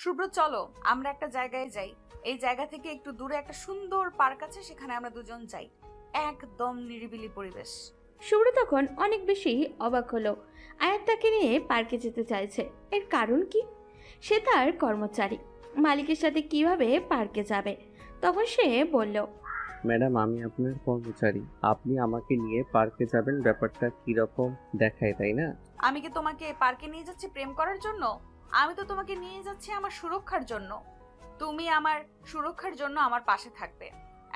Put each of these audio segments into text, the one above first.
শুভ্র, চলো আমরা একটা জায়গায় যাই। এই জায়গা থেকে একটু দূরে একটা সুন্দর পার্ক আছে, সেখানে আমরা দুজন যাই। একদম নিরিবিলি পরিবেশ। শুভ্র তখন অনেক বেশি অবাক হলো। আয়াত তাকে নিয়ে পার্কে যেতে চাইছে, এর কারণ কি? সে তার কর্মচারী, মালিকের সাথে কিভাবে পার্কে যাবে? তখন সে বলল, ম্যাডাম, আমি আপনার কর্মচারী, আপনি আমাকে নিয়ে পার্কে যাবেন, ব্যাপারটা কিরকম দেখায়, তাই না? আমি কি তোমাকে পার্কে নিয়ে যাচ্ছি প্রেম করার জন্য? আমি তো তোমাকে নিয়ে যাচ্ছি আমার সুরক্ষার জন্য। তুমি আমার সুরক্ষার জন্য আমার পাশে থাকবে।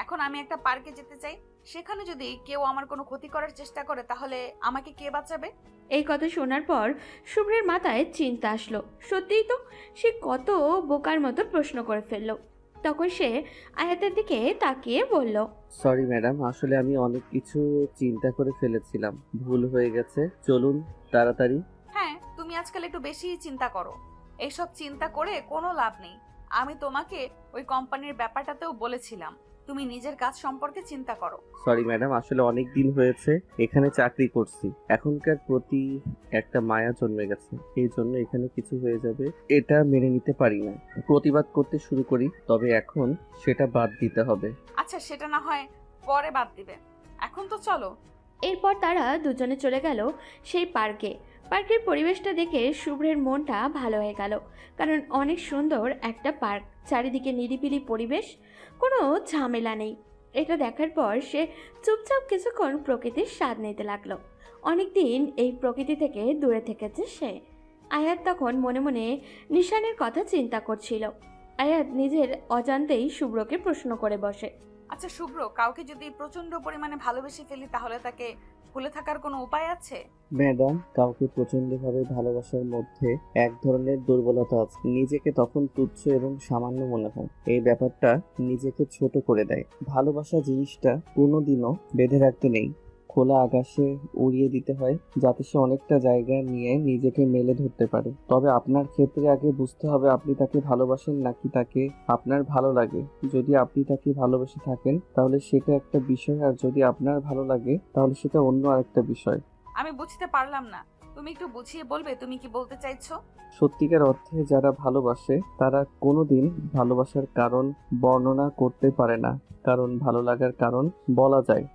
এখন আমি একটা পার্কে যেতে চাই, সেখানে যদি কেউ আমার কোনো ক্ষতি করার চেষ্টা করে তাহলে আমাকে কে বাঁচাবে? এই কথা শোনার পর শুভ্রের মাথায় চিন্তা আসলো। সত্যিই তো, সে কত বোকার মতো প্রশ্ন করে ফেললো। তখন সে আয়াতের দিকে তাকিয়ে বলল, সরি ম্যাডাম, আসলে আমি অনেক কিছু চিন্তা করে ফেলেছিলাম, ভুল হয়ে গেছে, চলুন তাড়াতাড়ি। হ্যাঁ, তুমি আজকাল একটু বেশি চিন্তা করো। এইসব চিন্তা করে কোনো লাভ নেই। আমি তোমাকে ওই কোম্পানির ব্যাপারটাতেও বলেছিলাম, তুমি নিজের কাজ সম্পর্কে চিন্তা করো। সরি ম্যাডাম, আসলে অনেক দিন হয়েছে এখানে চাকরি করছি, এখনকার প্রতি একটা মায়া জন্মে গেছে, এই জন্য এখানে কিছু হয়ে যাবে এটা মেনে নিতে পারি না, প্রতিবাদ করতে শুরু করি, তবে এখন সেটা বাদ দিতে হবে। আচ্ছা, সেটা না হয় পরে বাদ দিবে, এখন তো চলো। এরপর তারা দুজনে চলে গেল সেই পার্কে। পার্কের পরিবেশটা দেখে শুভ্রের মনটা ভালো হয়ে গেল, কারণ অনেক সুন্দর একটা পার্ক, চারিদিকে নিরিবিলি পরিবেশ, কোনো ঝামেলা নেই। এটা দেখার পর সে চুপচাপ কিছুক্ষণ প্রকৃতির স্বাদ নিতে লাগলো। অনেকদিন এই প্রকৃতি থেকে দূরে থেকেছে সে। আয়াত তখন মনে মনে নিশানের কথা চিন্তা করছিল। আয়াত নিজের অজান্তেই শুভ্রকে প্রশ্ন করে বসে, আচ্ছা শুভ্র, কাউকে যদি প্রচন্ড পরিমাণে ভালোবেসে ফেলি তাহলে তাকে ভুলে থাকার কোনো উপায় আছে? ম্যাডাম, কাউকে প্রচন্ডভাবে ভালোবাসার মধ্যে এক ধরনের দুর্বলতা আছে, নিজেকে তখন তুচ্ছ এবং সামান্য মনে হয়, এই ব্যাপারটা নিজেকে ছোট করে দেয়। ভালোবাসা জিনিসটা কোনোদিনও বেঁধে রাখতে নেই, খোলা আকাশে উড়িয়ে দিতে হয়, যাতে সে অনেকটা জায়গা নিয়ে নিজেকে মেলে ধরতে পারে। তবে আপনার ক্ষেত্রে আগে বুঝতে হবে আপনি তাকে ভালোবাসেন নাকি তাকে আপনার ভালো লাগে। যদি আপনি তাকে ভালোবেসে থাকেন তাহলে সেটা একটা বিষয়, আর যদি আপনার ভালো লাগে তাহলে সেটা অন্য আরেকটা বিষয়। আমি বুঝতে পারলাম না, তুমি একটু বুঝিয়ে বলবে তুমি কি বলতে চাইছো? সত্যিকার অর্থে যারা ভালোবাসে তারা কোনোদিন ভালোবাসার কারণ বর্ণনা করতে পারে না, কারণ ভালো লাগার কারণ বলা যায়,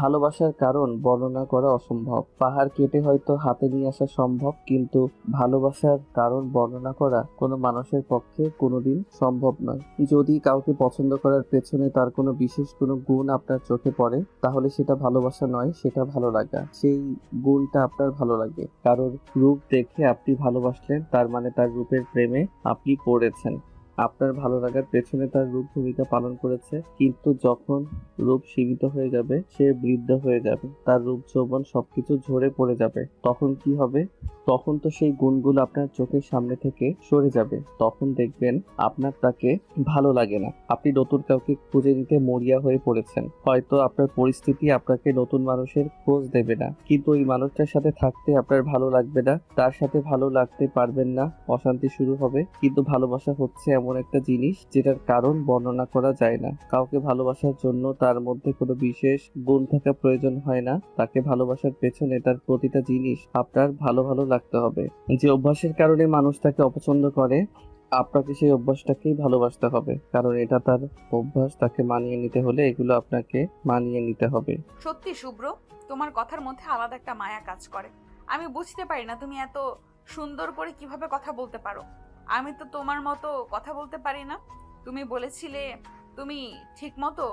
ভালোবাসার কারণ বর্ণনা করা অসম্ভব। পাহাড় কেটে হয়তো হাতে নিয়ে আসা সম্ভব, কিন্তু ভালোবাসার কারণ বর্ণনা করা কোনো মানুষের পক্ষে কোনোদিন সম্ভব নয়। যদি কাউকে পছন্দ করার পেছনে তার কোনো বিশেষ কোনো গুণ আপনার চোখে পড়ে তাহলে সেটা ভালোবাসা নয়, সেটা ভালো লাগা। সেই গুণটা আপনার ভালো লাগে, কারোর রূপ দেখে আপনি ভালোবাসলেন, তার মানে তার রূপের প্রেমে আপনি পড়েছেন। আপনার ভালো লাগার পেছনে তার রূপ ভূমিকা পালন করেছে, কিন্তু যখন রূপ সীমিত হয়ে যাবে, সে বৃদ্ধ হয়ে যাবে, তার রূপ যৌবন সবকিছু ঝরে পড়ে যাবে, তখন কি হবে? তখন তো সেই গুণগুলো আপনার চোখের সামনে থেকে সরে যাবে, তখন দেখবেন আপনার তাকে ভালো লাগে না, আপনি নতুন কাউকে খুঁজে নিতে মরিয়া হয়ে পড়েছেন। হয়তো আপনার পরিস্থিতি আপনাকে নতুন মানুষের খোঁজ দেবে না, কিন্তু ওই মানুষটার সাথে থাকতে আপনার ভালো লাগবে না, তার সাথে ভালো লাগতে পারবেন না, অশান্তি শুরু হবে। কিন্তু ভালোবাসা হচ্ছে এমন একটা জিনিস যেটার কারণ বর্ণনা করা যায় না। কাউকে ভালোবাসার জন্য তার মধ্যে কোনো বিশেষ গুণ থাকা প্রয়োজন হয় না, তাকে ভালোবাসার পেছনে তার প্রতিটা জিনিস আপনার ভালো ভালো লাগতে হবে। যে অভ্যাসের কারণে মানুষ তাকে অপছন্দ করে, আপনাকে সেই অভ্যাসটাকেই ভালোবাসতে হবে, কারণ এটা তার অভ্যাস, তাকে মানিয়ে নিতে হলে এগুলো আপনাকে মানিয়ে নিতে হবে। সত্যি শুভ্র, তোমার কথার মধ্যে আলাদা একটা মায়া কাজ করে। আমি বুঝতে পারি না তুমি এত সুন্দর করে কিভাবে কথা বলতে পারো। আমি তো তোমার মতো কথা বলতে পারি না। তুমি বলেছিলে তুমি ঠিক মতো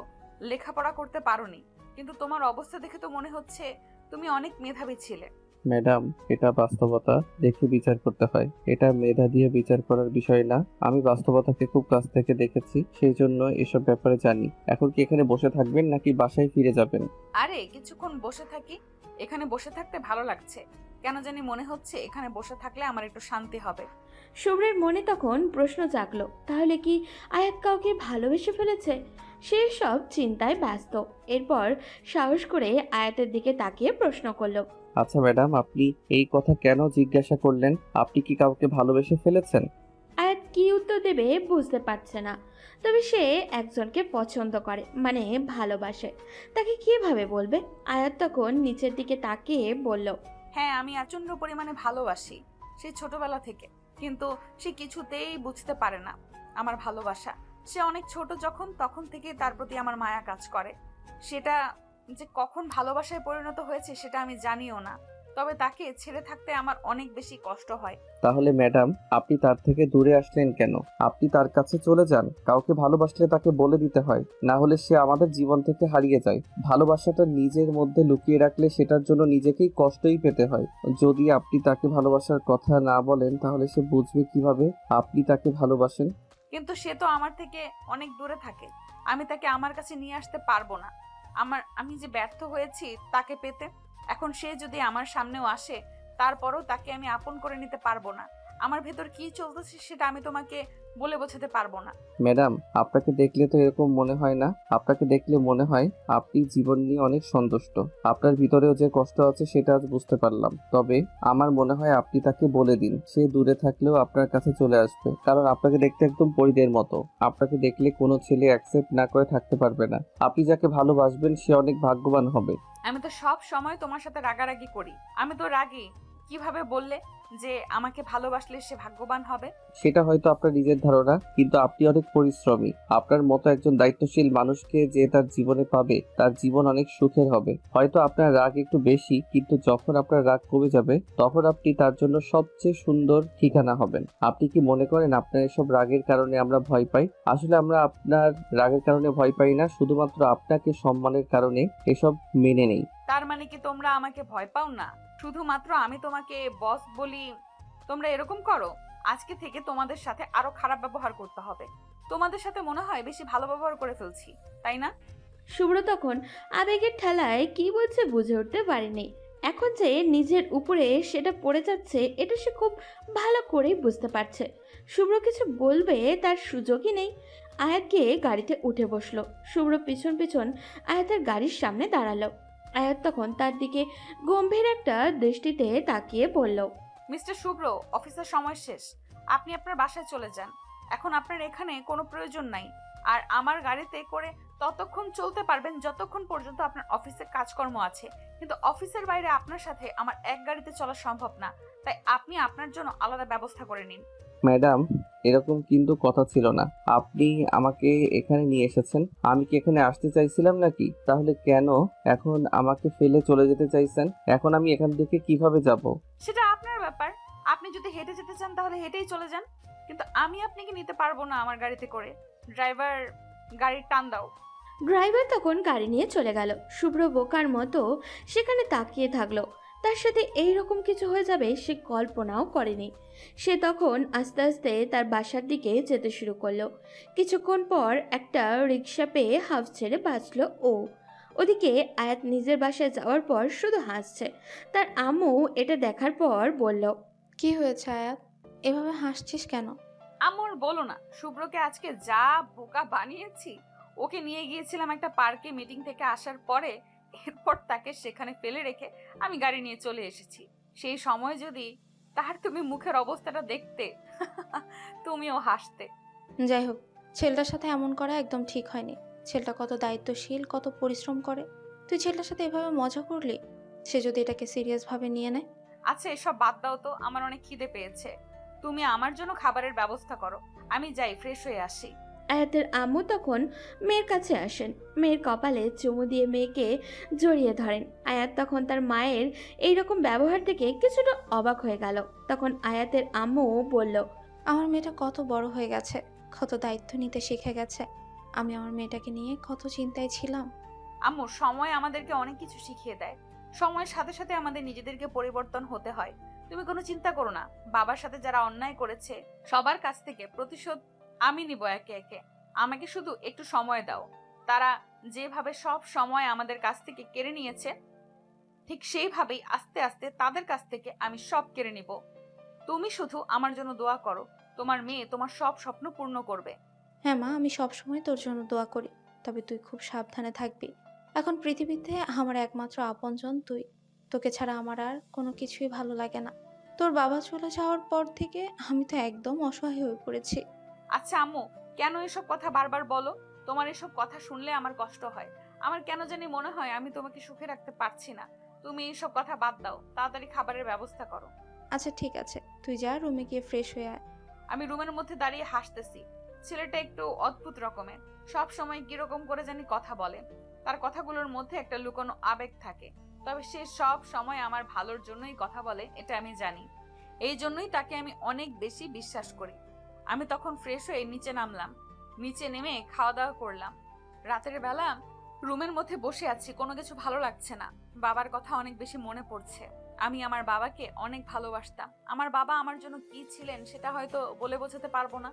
লেখাপড়া করতে পারোনি, কিন্তু তোমার অবস্থা দেখে তো মনে হচ্ছে তুমি অনেক মেধাবী ছিলে। ম্যাডাম, এটা বাস্তবতা দেখে বিচার করতে হয়, এটা মেধা দিয়ে বিচার করার বিষয় না। আমি বাস্তবতাকে খুব কাছ থেকে দেখেছি, সেই জন্য এসব ব্যাপারে জানি। এখন কি এখানে বসে থাকবেন নাকি বাসায় ফিরে যাবেন? আরে কিছুক্ষণ বসে থাকি, এখানে বসে থাকতে ভালো লাগছে। কেন জানি মনে হচ্ছে এখানে বসে থাকলে আমার একটু শান্তি হবে। শুভ্রের মনে তখন প্রশ্ন জাগলো, তাহলে কি আয়াত কাউকে ভালোবেসে ফেলেছে? সে সব চিন্তায় ব্যস্ত। এরপর সাহস করে আয়াতের দিকে তাকিয়ে প্রশ্ন করলো, আচ্ছা ম্যাডাম, আপনি এই কথা কেন জিজ্ঞাসা করলেন? আপনি কি কাউকে ভালোবেসে ফেলেছেন? আয়াত কি উত্তর দেবে বুঝতে পারছে না। তবে সে একজনকে পছন্দ করে, মানে ভালোবাসে। তাকে কিভাবে বলবে? আয়াত তখন নিচের দিকে তাকিয়ে বলল, হ্যাঁ, আমি প্রচন্ড পরিমাণে ভালোবাসি, সেই ছোটবেলা থেকে। কিন্তু সে কিছুতেই বুঝতে পারে না আমার ভালোবাসা। সে অনেক ছোট তখন থেকে তার প্রতি আমার মায়া কাজ করে। সেটা যে কখন ভালোবাসায় পরিণত হয়েছে সেটা আমি জানিও না, তবে তাকে ছেড়ে থাকতে আমার অনেক বেশি কষ্ট হয়। তাহলে ম্যাডাম, আপনি তার থেকে দূরে আসলেন কেন? আপনি তার কাছে চলে যান। কাউকে ভালোবাসলে তাকে বলে দিতে হয়, না হলে সে আমাদের জীবন থেকে হারিয়ে যায়। ভালোবাসাটা নিজের মধ্যে লুকিয়ে রাখলে সেটার জন্য নিজেকেই কষ্টই পেতে হয়। যদি আপনি তাকে ভালোবাসার কথা না বলেন তাহলে সে বুঝবে কিভাবে আপনি তাকে ভালোবাসেন? কিন্তু সে তো আমার থেকে অনেক দূরে থাকে, আমি তাকে আমার কাছে নিয়ে আসতে পারবো না। আমি যে ব্যর্থ হয়েছি তাকে পেতে। এখন সে যদি আমার সামনেও আসে, তারপরও তাকে আমি আপন করে নিতে পারবো না। আমার ভেতর কি চলতেছে সেটা আমি তোমাকে বলে বোঝাতে পারবো না। ম্যাডাম, আপনাকে দেখলে তো এরকম মনে হয় না। আপনাকে দেখলে মনে হয় আপনি জীবন নিয়ে অনেক সন্তুষ্ট। আপনার ভিতরেও যে কষ্ট আছে সেটা আজ বুঝতে পারলাম। তবে আমার মনে হয় আপনি তাকে বলে দিন, সে দূরে থাকলেও আপনার কাছে চলে আসবে। কারণ আপনাকে দেখতে একদম পরীদের মতো। আপনাকে দেখলে কোনো ছেলে অ্যাকসেপ্ট না করে থাকতে পারবে না। আপনি যাকে ভালোবাসবেন সে অনেক ভাগ্যবান হবে। আমি তো সব সময় তোমার সাথে রাগারাগি করি। আমি তো রাগী। কিভাবে বললে যে আমাকে ভালোবাসলে সে ভাগ্যবান হবে? সেটা হয়তো আপনার নিজের ধারণা, কিন্তু আপনি অনেক পরিশ্রমী। আপনার মতো একজন দায়িত্বশীল মানুষকে যে তার জীবনে পাবে তার জীবন অনেক সুখের হবে। হয়তো আপনার রাগ একটু বেশি, কিন্তু যখন আপনার রাগ কমে যাবে তখন আপনি তার জন্য সবচেয়ে সুন্দর ঠিকানা হবেন। আপনি কি মনে করেন আপনার এসব রাগের কারণে আমরা ভয় পাই? আসলে আমরা আপনার রাগের কারণে ভয় পাই না, শুধুমাত্র আপনাকে সম্মানের কারণে এসব মেনে নেই। তার মানে কি তোমরা আমাকে ভয় পাও না? শুধুমাত্র আমি তোমাকে বস বলি তোমরা এরকম করো? আজকে থেকে তোমাদের সাথে আরো খারাপ ব্যবহার করতে হবে। তোমাদের সাথে মনে হয় বেশি ভালো ব্যবহার করে ফেলছি, তাই না? শুভ্র তখন আবেগের ঠেলায় কি বলছে বুঝে উঠতে পারেনি। এখন যে নিজের উপরে সেটা পড়ে যাচ্ছে এটা সে খুব ভালো করেই বুঝতে পারছে। শুভ্র কিছু বলবে তার সুযোগই নেই। আয়াত গিয়ে গাড়িতে উঠে বসলো। শুভ্র পিছন পিছন আয়াতের গাড়ির সামনে দাঁড়ালো। আয়াত তখন তার দিকে গম্ভীর একটা দৃষ্টিতে তাকিয়ে বলল, মিস্টার শুভ্র, অফিসের সময় শেষ। আপনি আপনার বাসায় চলে যান। এখন আপনার এখানে কোনো প্রয়োজন নাই। আর আমার গাড়িতে করে ততক্ষণ চলতে পারবেন যতক্ষণ পর্যন্ত আপনার অফিসে কাজকর্ম আছে। কিন্তু অফিসের বাইরে আপনার সাথে আমার এক গাড়িতে চলা সম্ভব না। তাই আপনি আপনার জন্য আলাদা ব্যবস্থা করে নিন। ম্যাডাম, এরকম কিন্তু কথা ছিল না। আপনি আমাকে এখানে নিয়ে এসেছেন, আমি কি এখানে আসতে চাইছিলাম নাকি? তাহলে কেন এখন আমাকে ফেলে চলে যেতে চাইছেন? এখন আমি এখান থেকে কিভাবে যাব? সেটা আপনার ব্যাপার। আপনি যদি হেঁটে যেতে চান তাহলে হেঁটেই চলে যান। কিন্তু আমি আপনাকে নিতে পারবো না আমার গাড়িতে করে। ড্রাইভার, গাড়ির টান দাও। ড্রাইভার তখন গাড়ি নিয়ে চলে গেল। শুভ্র বোকার মতো সেখানে তাকিয়ে থাকলো। তার সাথে এই রকম কিছু হয়ে যাবে সে কল্পনাও করেনি। সে তখন আস্তে আস্তে তার বাসার দিকে যেতে শুরু করলো। কিছুক্ষণ পর একটা রিক্সা পেয়ে হাফ ছেড়ে বাঁচলো ও। ওদিকে আয়াত নিজের বাসায় যাওয়ার পর শুধু হাসছে। তার আম্মু এটা দেখার পর বলল, কি হয়েছে আয়াত? এভাবে হাসছিস কেন? আমার বলো না, শুভ্রকে আজকে যা বোকা বানিয়েছি। ওকে নিয়ে গিয়েছিলাম একটা পার্কে মিটিং থেকে আসার পরে। এরপর তাকে সেখানে ফেলে রেখে আমি গাড়ি নিয়ে চলে এসেছি। সেই সময় যদি তার তুমি মুখের অবস্থাটা দেখতে, তুমিও হাসতে। যাই হোক, ছেলেটার সাথে এমন করা একদম ঠিক হয়নি। ছেলেটা কত দায়িত্বশীল, কত পরিশ্রম করে। তুই ছেলেটার সাথে এভাবে মজা করলি? সে যদি এটাকে সিরিয়াস ভাবে নিয়ে নেয়? আচ্ছা, এসব বাদ দাও তো, আমার অনেক খিদে পেয়েছে। তুমি আমার জন্য খাবারের ব্যবস্থা করো, আমি যাই ফ্রেশ হয়ে আসি। আয়াতের আম্মু তখন মেয়ের কাছে আসেন। মেয়ের কপালে চুমু দিয়ে মেয়েকে জড়িয়ে ধরেন। আয়াত তখন তার মায়ের এইরকম ব্যবহার থেকে কিছুটা অবাক হয়ে গেল। তখন আয়াতের আম্মু বলল, আমার মেয়েটা কত বড় হয়ে গেছে, কত দায়িত্ব নিতে শিখে গেছে। আমি আমার মেয়েটাকে নিয়ে কত চিন্তায় ছিলাম। আম্মু, সময় আমাদেরকে অনেক কিছু শিখিয়ে দেয়। সময়ের সাথে সাথে আমাদের নিজেদেরকে পরিবর্তন হতে হয়। তুমি কোনো চিন্তা করো না। বাবার সাথে যারা অন্যায় করেছে সবার কাছ থেকে প্রতিশোধ আমি নিব একে একে। আমাকে শুধু একটু সময় দাও। তারা যেভাবে সব সময় আমাদের কাছ থেকে কেড়ে নিয়েছে, ঠিক সেইভাবেই আস্তে আস্তে তাদের কাছ থেকে আমি সব কেড়ে নিব। তুমি শুধু আমার জন্য দোয়া করো। তোমার মেয়ে তোমার সব স্বপ্ন পূর্ণ করবে। হ্যাঁ মা, আমি সবসময় তোর জন্য দোয়া করি। তবে তুই খুব সাবধানে থাকবি। এখন পৃথিবীতে আমার একমাত্র আপনজন তুই। তোকে ছাড়া আমার আর কোনো কিছুই ভালো লাগে না। তোর বাবা চলে যাওয়ার পর থেকে আমি তো একদম অসহায় হয়ে পড়েছি। আচ্ছা আম্মু, কেন এসব কথা বারবার বলো? তোমার এসব কথা শুনলে আমার কষ্ট হয়। আমার কেন জানি মনে হয় আমি তোমাকে সুখে রাখতে পারছি না। তুমি এইসব কথা বাদ দাও, তাড়াতাড়ি খাবারের ব্যবস্থা করো। আচ্ছা ঠিক আছে, তুই যা রুমে গিয়ে ফ্রেশ হয়ে আয়। আমি রুমের মধ্যে দাঁড়িয়ে হাসতেছি। ছেলেটা একটু অদ্ভুত রকমের, সব সময় কিরকম করে জানি কথা বলে। তার কথাগুলোর মধ্যে একটা লুকানো আবেগ থাকে, তবে সে সব সময় আমার ভালোর জন্যই কথা বলে, এটা আমি জানি। এই জন্যই তাকে আমি অনেক বেশি বিশ্বাস করি। আমি তখন ফ্রেশ হয়ে নিচে নামলাম। নিচে নেমে খাওয়া দাওয়া করলাম। রাতের বেলা রুমের মধ্যে বসে আছি, কোনো কিছু ভালো লাগছে না। বাবার কথা অনেক বেশি মনে পড়ছে। আমি আমার বাবাকে অনেক ভালোবাসতাম। আমার বাবা আমার জন্য কি ছিলেন সেটা হয়তো বলে বোঝাতে পারবো না।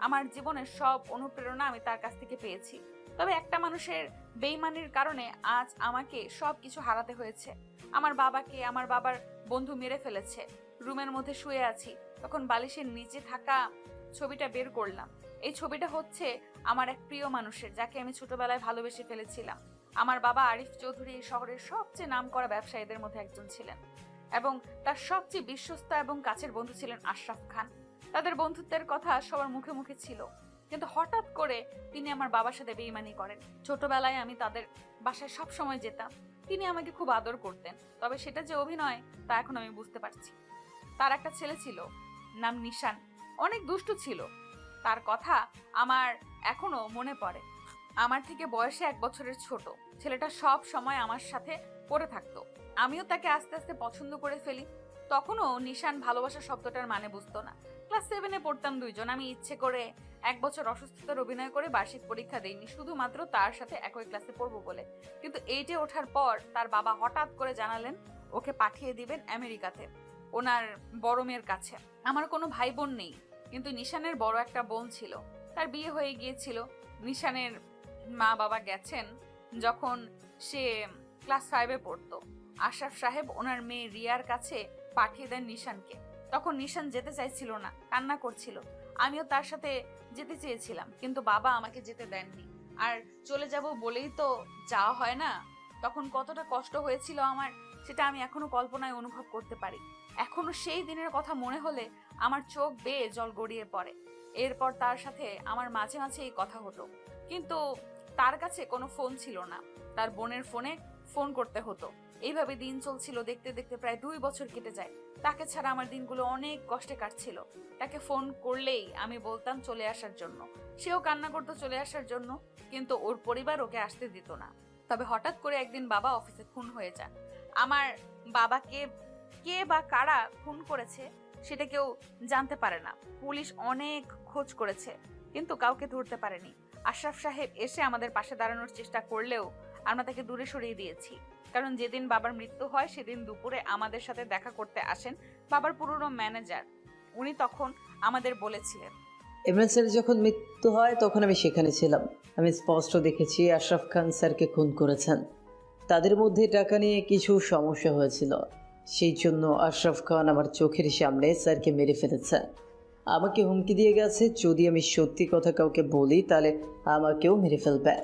আমার জীবনের সব অনুপ্রেরণা আমি তার কাছ থেকে পেয়েছি। তবে একটা মানুষের বেইমানির কারণে আজ আমাকে সব কিছু হারাতে হয়েছে। আমার বাবাকে আমার বাবার বন্ধু মেরে ফেলেছে। রুমের মধ্যে শুয়ে আছি, তখন বালিশের নিচে থাকা ছবিটা বের করলাম। এই ছবিটা হচ্ছে আমার এক প্রিয় মানুষের, যাকে আমি ছোটবেলায় ভালোবেসে ফেলেছিলাম। আমার বাবা আরিফ চৌধুরী শহরের সবচেয়ে নামকরা ব্যবসায়ীদের মধ্যে একজন ছিলেন, এবং তার সবচেয়ে বিশ্বস্ত এবং কাছের বন্ধু ছিলেন আশরাফ খান। তাদের বন্ধুত্বের কথা সবার মুখে মুখে ছিল, কিন্তু হঠাৎ করে তিনি আমার বাবার সাথে বেইমানি করেন। ছোটবেলায় আমি তাদের বাসায় সব সময় যেতাম। তিনি আমাকে খুব আদর করতেন, তবে সেটা যে অভিনয় তা এখন আমি বুঝতে পারছি। তার একটা ছেলে ছিল, নাম নিশান। অনেক দুষ্টু ছিল। তার কথা আমার এখনো মনে পড়ে। আমার থেকে বয়সে 1 বছরের ছোট। ছেলেটা সব সময় আমার সাথে পড়ে থাকতো। আমিও তাকে আস্তে আস্তে পছন্দ করে ফেলি। তখনও নিশান ভালোবাসা শব্দটার মানে বুঝতো না। ক্লাস 7-এ পড়তাম দুইজন। আমি ইচ্ছে করে 1 বছর অসুস্থতার অভিনয় করে বার্ষিক পরীক্ষা দেইনি, শুধুমাত্র তার সাথে একই ক্লাসে পড়বো বলে। কিন্তু 8-এ ওঠার পর তার বাবা হঠাৎ করে জানালেন ওকে পাঠিয়ে দিবেন আমেরিকাতে, ওনার বড় মেয়ের কাছে। আমার কোনো ভাই বোন নেই, কিন্তু নিশানের বড় একটা বোন ছিল। তার বিয়ে হয়ে গিয়েছিল। নিশানের মা বাবা গেছেন যখন সে ক্লাস 5-এ পড়তো। আশরাফ সাহেব ওনার মেয়ে রিয়ার কাছে পাঠিয়ে দেন নিশানকে। তখন নিশান যেতে চাইছিল না, কান্না করছিল। আমিও তার সাথে যেতে চেয়েছিলাম, কিন্তু বাবা আমাকে যেতে দেননি। আর চলে যাব বলেই তো যাওয়া হয় না। তখন কতটা কষ্ট হয়েছিল আমার, সেটা আমি এখনো কল্পনায় অনুভব করতে পারি। এখনো সেই দিনের কথা মনে হলে আমার চোখ বেয়ে জল গড়িয়ে পড়ে। এরপর তার সাথে আমার মাঝে মাঝে এই কথা হতো, কিন্তু তার কাছে কোনো ফোন ছিল না। তার বোনের ফোনে ফোন করতে হতো। এইভাবে দিন চলছিল। দেখতে দেখতে প্রায় 2 বছর কেটে যায়। তাকে ছাড়া আমার দিনগুলো অনেক কষ্টে কাটছিল। তাকে ফোন করলেই আমি বলতাম চলে আসার জন্য। সেও কান্না করতো চলে আসার জন্য, কিন্তু ওর পরিবার ওকে আসতে দিত না। তবে হঠাৎ করে একদিন বাবা অফিসে খুন হয়ে যান। আমার বাবাকে কে বা কারা খুন করেছে সেটা কেউ জানতে পারে না। পুলিশ অনেক খোঁজ করেছে, কিন্তু কাউকে ধরতে পারেনি। আশরাফ সাহেব এসে আমাদের পাশে দাঁড়ানোর চেষ্টা করলেও আমরা তাকে দূরে সরিয়ে দিয়েছি। কারণ যেদিন বাবার মৃত্যু হয় সেদিন দুপুরে আমাদের সাথে দেখা করতে আসেন বাবার পুরনো ম্যানেজার। উনি তখন আমাদের বলেছিলেন, ইমরান স্যার যখন মৃত্যু হয় তখন আমি সেখানে ছিলাম। আমি স্পষ্ট দেখেছি আশরাফ খান স্যারকে খুন করেছেন। তাদের মধ্যে টাকা নিয়ে কিছু সমস্যা হয়েছিল, সেই জন্য আশরাফ খান আমার চোখের সামনে স্যারকে মেরে ফেলেছে। আমাকে হুমকি দিয়ে গেছে যদি আমি সত্যি কথা কাউকে বলি তাহলে আমাকেও মেরে ফেলবে।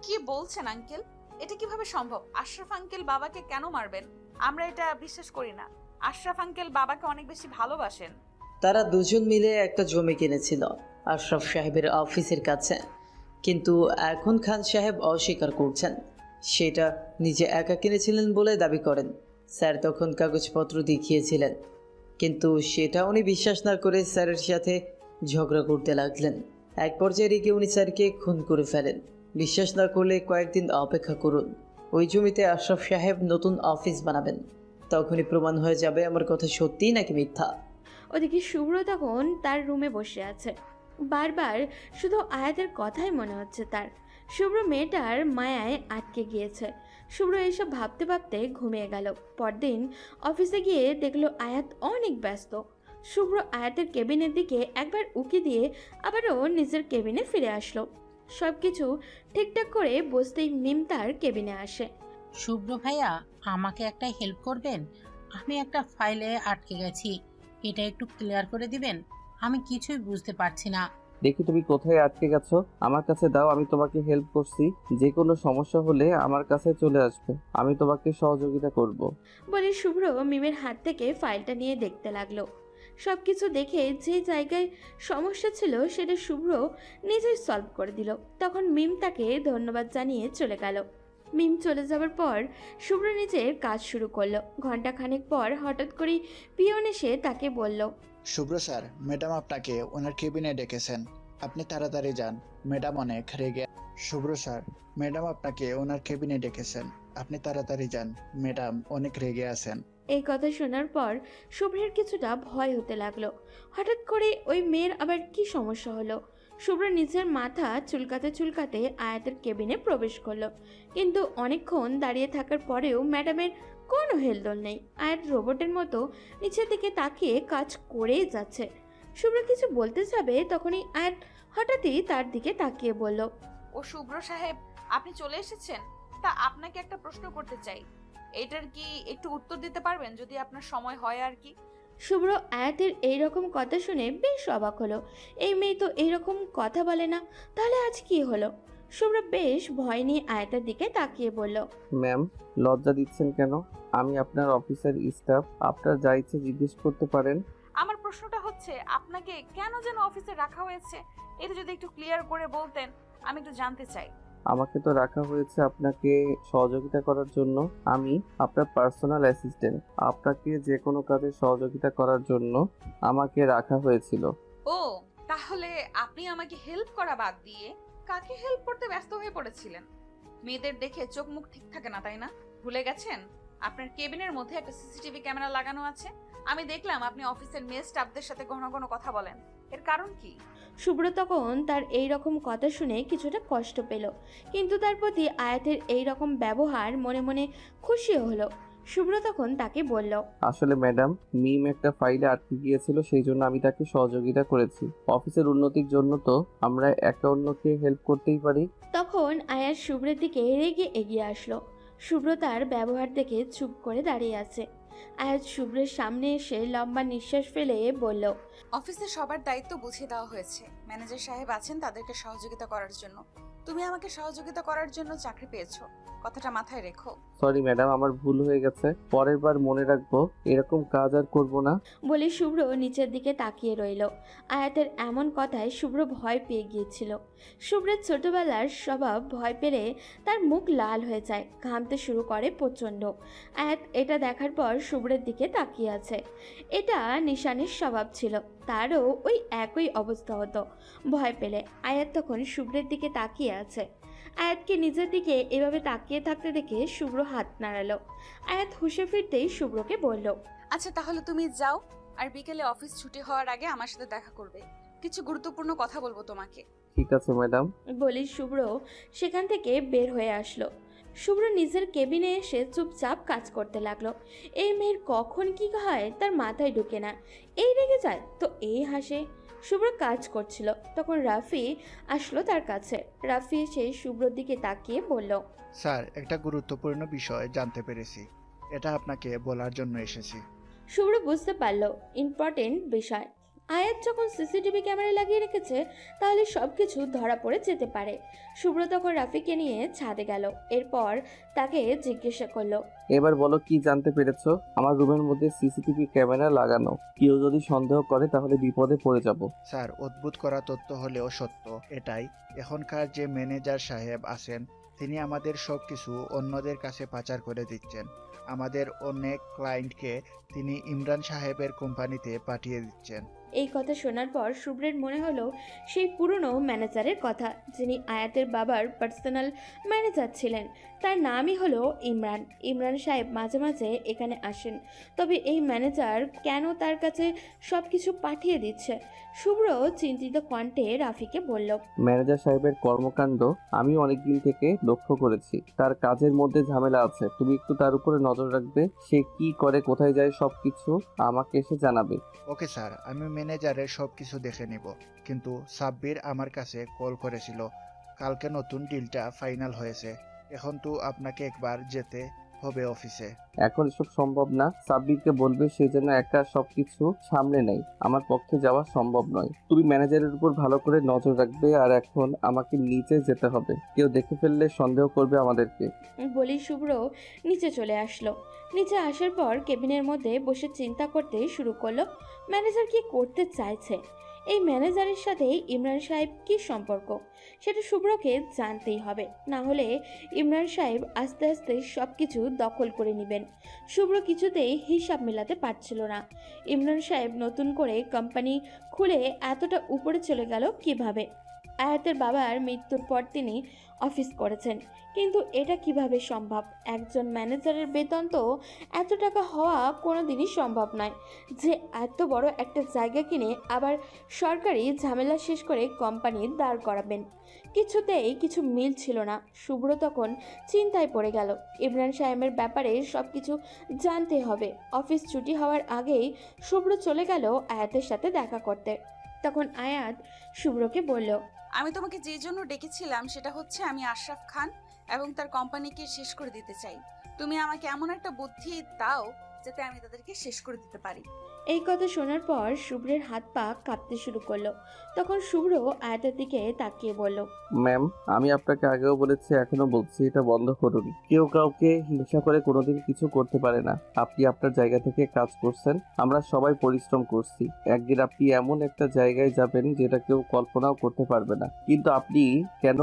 কি বলছেন আঙ্কেল? এটা কিভাবে সম্ভব? আশরাফ আঙ্কেল বাবাকে কেন মারবেন? আমরা এটা বিশ্বাস করি না। আশরাফ আঙ্কেল বাবাকে অনেক বেশি ভালোবাসেন। তারা দুজন মিলে একটা জমি কিনেছিল আশরাফ সাহেবের অফিসের কাছে, কিন্তু এখন খান সাহেব অস্বীকার করছেন। সেটা নিজে একা কিনেছিলেন বলে দাবি করেন। স্যার তখন কাগজপত্র দেখিয়েছিলেন, কিন্তু সেটা উনি বিশ্বাস না করে স্যারের সাথে ঝগড়া করতে লাগলেন। এক পর্যায়ে রেগে উনি স্যারকে খুন করে ফেলেন। বিশ্বাস না করলে কয়েকদিন অপেক্ষা করুন। ওই জমিতে আশরাফ সাহেব নতুন অফিস বানাবেন, তখনই প্রমাণ হয়ে যাবে আমার কথা সত্যি নাকি মিথ্যা। ওদিকে শুভ্র তখন তার রুমে বসে আছে। বারবার শুধু আয়াতের কথাই মনে হচ্ছে তার। শুভ্র মেয়েটার মায়ায় আটকে গিয়েছে। শুভ্র এসব ভাবতে ভাবতে ঘুমিয়ে গেল। পরদিন অফিসে গিয়ে দেখলো আয়াত অনেক ব্যস্ত। শুভ্র আয়াতের কেবিনের দিকে একবার উকি দিয়ে আবারও নিজের কেবিনে ফিরে আসলো। সব কিছু ঠিকঠাক করে বসতেই মিম তার কেবিনে আসে। শুভ্র ভাইয়া, আমাকে একটা হেল্প করবেন? আমি একটা ফাইলে আটকে গেছি, এটা একটু ক্লিয়ার করে দিবেন? আমি কিছুই বুঝতে পারছি না। দেখি তুমি কোথায় আটকে গেছো, আমার কাছে দাও, আমি তোমাকে হেল্প করছি। যে কোনো সমস্যা হলে আমার কাছে চলে আসবে, আমি তোমাকে সহযোগিতা করব। বলে শুভ্র মিমের হাত থেকে ফাইলটা নিয়ে দেখতে লাগলো। সব কিছু দেখে যে জায়গায় সমস্যা ছিল সেটা শুভ্র নিজেই সলভ করে দিল। তখন মিম তাকে ধন্যবাদ জানিয়ে চলে গেল। মিম চলে যাওয়ার পর শুভ্র নিজের কাজ শুরু করলো। ঘন্টাখানেক পর হঠাৎ করেই পিয়ন এসে তাকে বলল, শুভ্র স্যার, ম্যাডাম আপনাকে ওনার কেবিনে ডেকেছেন, আপনি তাড়াতাড়ি যান, ম্যাডাম অনেক রেগে। শুভ্র স্যার, ম্যাডাম আপনাকে ওনার কেবিনে ডেকেছেন, আপনি তাড়াতাড়ি যান, ম্যাডাম অনেক রেগে আছেন। এই কথা শোনার পর শুভ্রের কিছুটা ভয় হতে লাগলো। হঠাৎ করে ওই মেয়ের আবার কি সমস্যা হলো? শুভ্র নিজের মাথা চুলকাতে চুলকাতে আয়াতের কেবিনে প্রবেশ করলো, কিন্তু অনেকক্ষণ দাঁড়িয়ে থাকার পরেও ম্যাডামের কোনো হেলদোল নেই। আয়াত রোবটের মতো নিচের দিকে তাকিয়ে কাজ করেই যাচ্ছে। শুভ্র কিছু বলতে যাবে তখনই আয়াত হঠাৎই তার দিকে তাকিয়ে বলল, ও শুভ্র সাহেব, আপনি চলে এসেছেন? তা আপনাকে একটা প্রশ্ন করতে চাই, এটার কি একটু উত্তর দিতে পারবেন যদি আপনার সময় হয় আর কি? শুভ্র আয়াতের এইরকম কথা শুনে বেশ অবাক হলো। এই মেয়ে তো এইরকম কথা বলে না, তাহলে আজ কি হলো? শুভ্র বেশ ভয় নিয়ে আয়াতের দিকে তাকিয়ে বলল, ম্যাম, লজ্জা দিচ্ছেন কেন? আমি আপনার অফিসের স্টাফ, আপনার যা ইচ্ছে জিজ্ঞেস করতে পারেন। আমার প্রশ্নটা হচ্ছে আপনাকে কেন যেন অফিসে রাখা হয়েছে, এটা যদি একটু ক্লিয়ার করে বলতেন, আমি একটু জানতে চাই। আমাকে তো রাখা হয়েছে আপনাকে সহযোগিতা করার জন্য। আমি আপনার পার্সোনাল অ্যাসিস্ট্যান্ট, আপনাকে যে কোনো কাজে সহযোগিতা করার জন্য আমাকে রাখা হয়েছিল। ও, তাহলে আপনি আমাকে হেল্প করা বাদ দিয়ে কাকে হেল্প করতে ব্যস্ত হয়ে পড়েছিলেন? মেয়েদের দেখে চোখ মুখ ঠিক থাকে না, তাই না? ভুলে গেছেন আপনার কেবিনের মধ্যে একটা সিসিটিভি ক্যামেরা লাগানো আছে? আমি দেখলাম আপনি অফিসের মেয়ে স্টাফদের সাথে ঘন ঘন কথা বলেন, এর কারণ কি? শুভ্র তখন তার এই রকম কথা শুনে কিছুটা কষ্ট পেল, কিন্তু তার প্রতি আয়াতের এই রকম ব্যবহার মনে মনে খুশিও হলো। শুভ্র তখন তাকে বলল, আসলে ম্যাডাম, মিম একটা ফাইলে আটকে গিয়েছিল, সেই জন্য আমি তাকে সহযোগিতা করেছি। অফিসের উন্নতির জন্য তো আমরা একে অন্যকে হেল্প করতেই পারি। তখন আয়াত শুভ্রের দিকে রেগে এগিয়ে আসলো। শুভ্র তার ব্যবহার দেখে চুপ করে দাঁড়িয়ে আছে। আয়াত শুভ্রের সামনে এসে লম্বা নিঃশ্বাস ফেলে বলল, অফিসে সবার দায়িত্ব বুঝিয়ে দেওয়া হয়েছে, ম্যানেজার সাহেব আছেন তাদেরকে সহযোগিতা করার জন্য। তুমি আমাকে সহযোগিতা করার জন্য চাকরি পেয়েছো, কথাটা মাথায় রেখো। সরি ম্যাডাম, আমার ভুল হয়ে গেছে, পরের বার মনে রাখবো, এরকম কাজ আর করব না। বলে শুভ্র নিচের দিকে তাকিয়ে রইল। আয়াতের এমন কথায় শুভ্র ভয় পেয়ে গিয়েছিল। শুভ্রের ছোটবেলার স্বভাব, ভয় পেলে তার মুখ লাল হয়ে যায়, ঘামতে শুরু করে প্রচণ্ড। আয়াত এটা দেখার পর শুভ্রের দিকে তাকিয়ে আছে। এটা নিশানের স্বভাব ছিল, তারও ওই একই অবস্থা হতো ভয় পেলে। আয়াত তখন শুভ্রের দিকে তাকিয়ে আছে। আয়াতকে নিজের দিকে এভাবে তাকিয়ে থাকতে দেখে শুভ্র হাত নাড়ালো। আয়াত হুঁশে ফিরতেই শুভ্রকে বলল, আচ্ছা তাহলে তুমি যাও, আর বিকেলে অফিস ছুটি হওয়ার আগে আমার সাথে দেখা করবে, কিছু গুরুত্বপূর্ণ কথা বলবো তোমাকে। ঠিক আছে ম্যাডাম। বলি শুভ্র সেখান থেকে বের হয়ে আসলো। শুভ্র নিজের কেবিনে এসে চুপচাপ কাজ করতে লাগলো। এই মেয়ের কখন কি হয় তার মাথায় ঢুকে না, এই রেগে যায় তো এই হাসে। শুভ্র কাজ করছিল, তখন রাফি আসলো তার কাছে। রাফি এসে শুভ্রর দিকে তাকিয়ে বলল, স্যার, একটা গুরুত্বপূর্ণ বিষয় জানতে পেরেছি, এটা আপনাকে বলার জন্য এসেছি। শুভ্র বুঝতে পারলো ইম্পর্টেন্ট বিষয়। আয়াত যখন সিসিটিভি ক্যামেরা লাগিয়ে রেখেছে, তাহলে সব কিছু ধরা পড়ে যেতে পারে। শুভ্র তখন রাফিকে নিয়ে ছাদে গেল, এরপর তাকে জিজ্ঞাসা করলো, এবার বলো কি জানতে পেরেছো? আমার রুমের মধ্যে সিসিটিভি ক্যামেরা লাগানো, কেউ যদি সন্দেহ করে তাহলে বিপদে পড়ে যাব। স্যার, অদ্ভুত করা তথ্য হলেও সত্য এটাই, এখনকার যে ম্যানেজার সাহেব আছেন তিনি আমাদের সব কিছু অন্যদের কাছে পাচার করে দিচ্ছেন। আমাদের অনেক ক্লায়েন্টকে তিনি ইমরান সাহেবের কোম্পানিতে পাঠিয়ে দিচ্ছেন। এই কথা শোনার পর শুভ্রের মনে হলো সেই পুরনো ম্যানেজারের কথা, যিনি আয়াতের বাবার পার্সোনাল ম্যানেজার ছিলেন। তার নামই হলো ইমরান। ইমরান সাহেব মাঝে মাঝে এখানে আসেন, তবে এই ম্যানেজার কেন তার কাছে সব কিছু পাঠিয়ে দিচ্ছে? শুভ্র চিন্তিত কণ্ঠে রাফিকে বলল, ম্যানেজার সাহেবের কর্মকাণ্ড আমি অনেকদিন থেকে লক্ষ্য করেছি। তার কাজের মধ্যে ঝামেলা আছে, তুমি একটু তার উপরে নজর রাখবে। সে কি করে, কোথায় যায়, সবকিছু আমাকে এসে জানাবে। ওকে স্যার, আমি ম্যানেজারের সব কিছু দেখে নিব। কিন্তু সাব্বির আমার কাছে কল করেছিল, কালকে নতুন ডিলটা ফাইনাল হয়েছে। এখন তো আপনাকে একবার যেতে হবে অফিসে। এখন এসব সম্ভব না। সাব্বিরকে বলবে সে যেন একা সবকিছু সামলে নেয়, আমার পক্ষে যাওয়া সম্ভব নয়। তুমি ম্যানেজারের উপর ভালো করে নজর রাখবে। আর এখন আমাকে নিচে যেতে হবে, কেউ দেখে ফেললে সন্দেহ করবে আমাদেরকে। বলি শুভ্র নিচে চলে আসলো। নিচে আসার পর কেবিনের মধ্যে বসে চিন্তা করতে শুরু করলো ম্যানেজার কি করতে চাইছে। এই ম্যানেজারের সাথে ইমরান সাহেব কী সম্পর্ক সেটা শুভ্রকে জানতেই হবে, না হলে ইমরান সাহেব আস্তে আস্তে সব কিছু দখল করে নেবেন। শুভ্র কিছুতেই হিসাব মেলাতে পারছিল না, ইমরান সাহেব নতুন করে কোম্পানি খুলে এতটা উপরে চলে গেল কিভাবে। আয়াতের বাবার মৃত্যুর পর তিনি অফিস করেছেন, কিন্তু এটা কিভাবে সম্ভব? একজন ম্যানেজারের বেতন তো এত টাকা হওয়া কোনোদিনই সম্ভব নয় যে এত বড় একটা জায়গা কিনে আবার সরকারি ঝামেলা শেষ করে কোম্পানি দাঁড় করাবেন। কিছুতেই কিছু মিল ছিল না। শুভ্র তখন চিন্তায় পড়ে গেল। ইমরান সাহেবের ব্যাপারে সব কিছু জানতে হবে। অফিস ছুটি হওয়ার আগেই শুভ্র চলে গেল আয়াতের সাথে দেখা করতে। তখন আয়াত শুভ্রকে বলল, আমি তোমাকে যে জন্য ডেকেছিলাম সেটা হচ্ছে আমি আশরাফ খান এবং তার কোম্পানিকে শেষ করে দিতে চাই। তুমি আমাকে এমন একটা বুদ্ধি দাও যাতে আমি তাদেরকে শেষ করে দিতে পারি। এই কথা শোনার পর শুভ্রের হাত পা কাঁপতে শুরু করলো। তখন শুভ্র আয়াতের দিকে তাকিয়ে বলল, ম্যাম, আমি আপনাকে আগেও বলেছি, এখনো বলছি, এটা বন্ধ করুন। কেউ কাউকে হিংসা করে কোনোদিন কিছু করতে পারে না। আপনি আপনার জায়গা থেকে কাজ করছেন, আমরা সবাই পরিশ্রম করছি। একদিন আপনি এমন একটা জায়গায় যাবেন যেটা কেউ কল্পনাও করতে পারবে না, কিন্তু আপনি কেন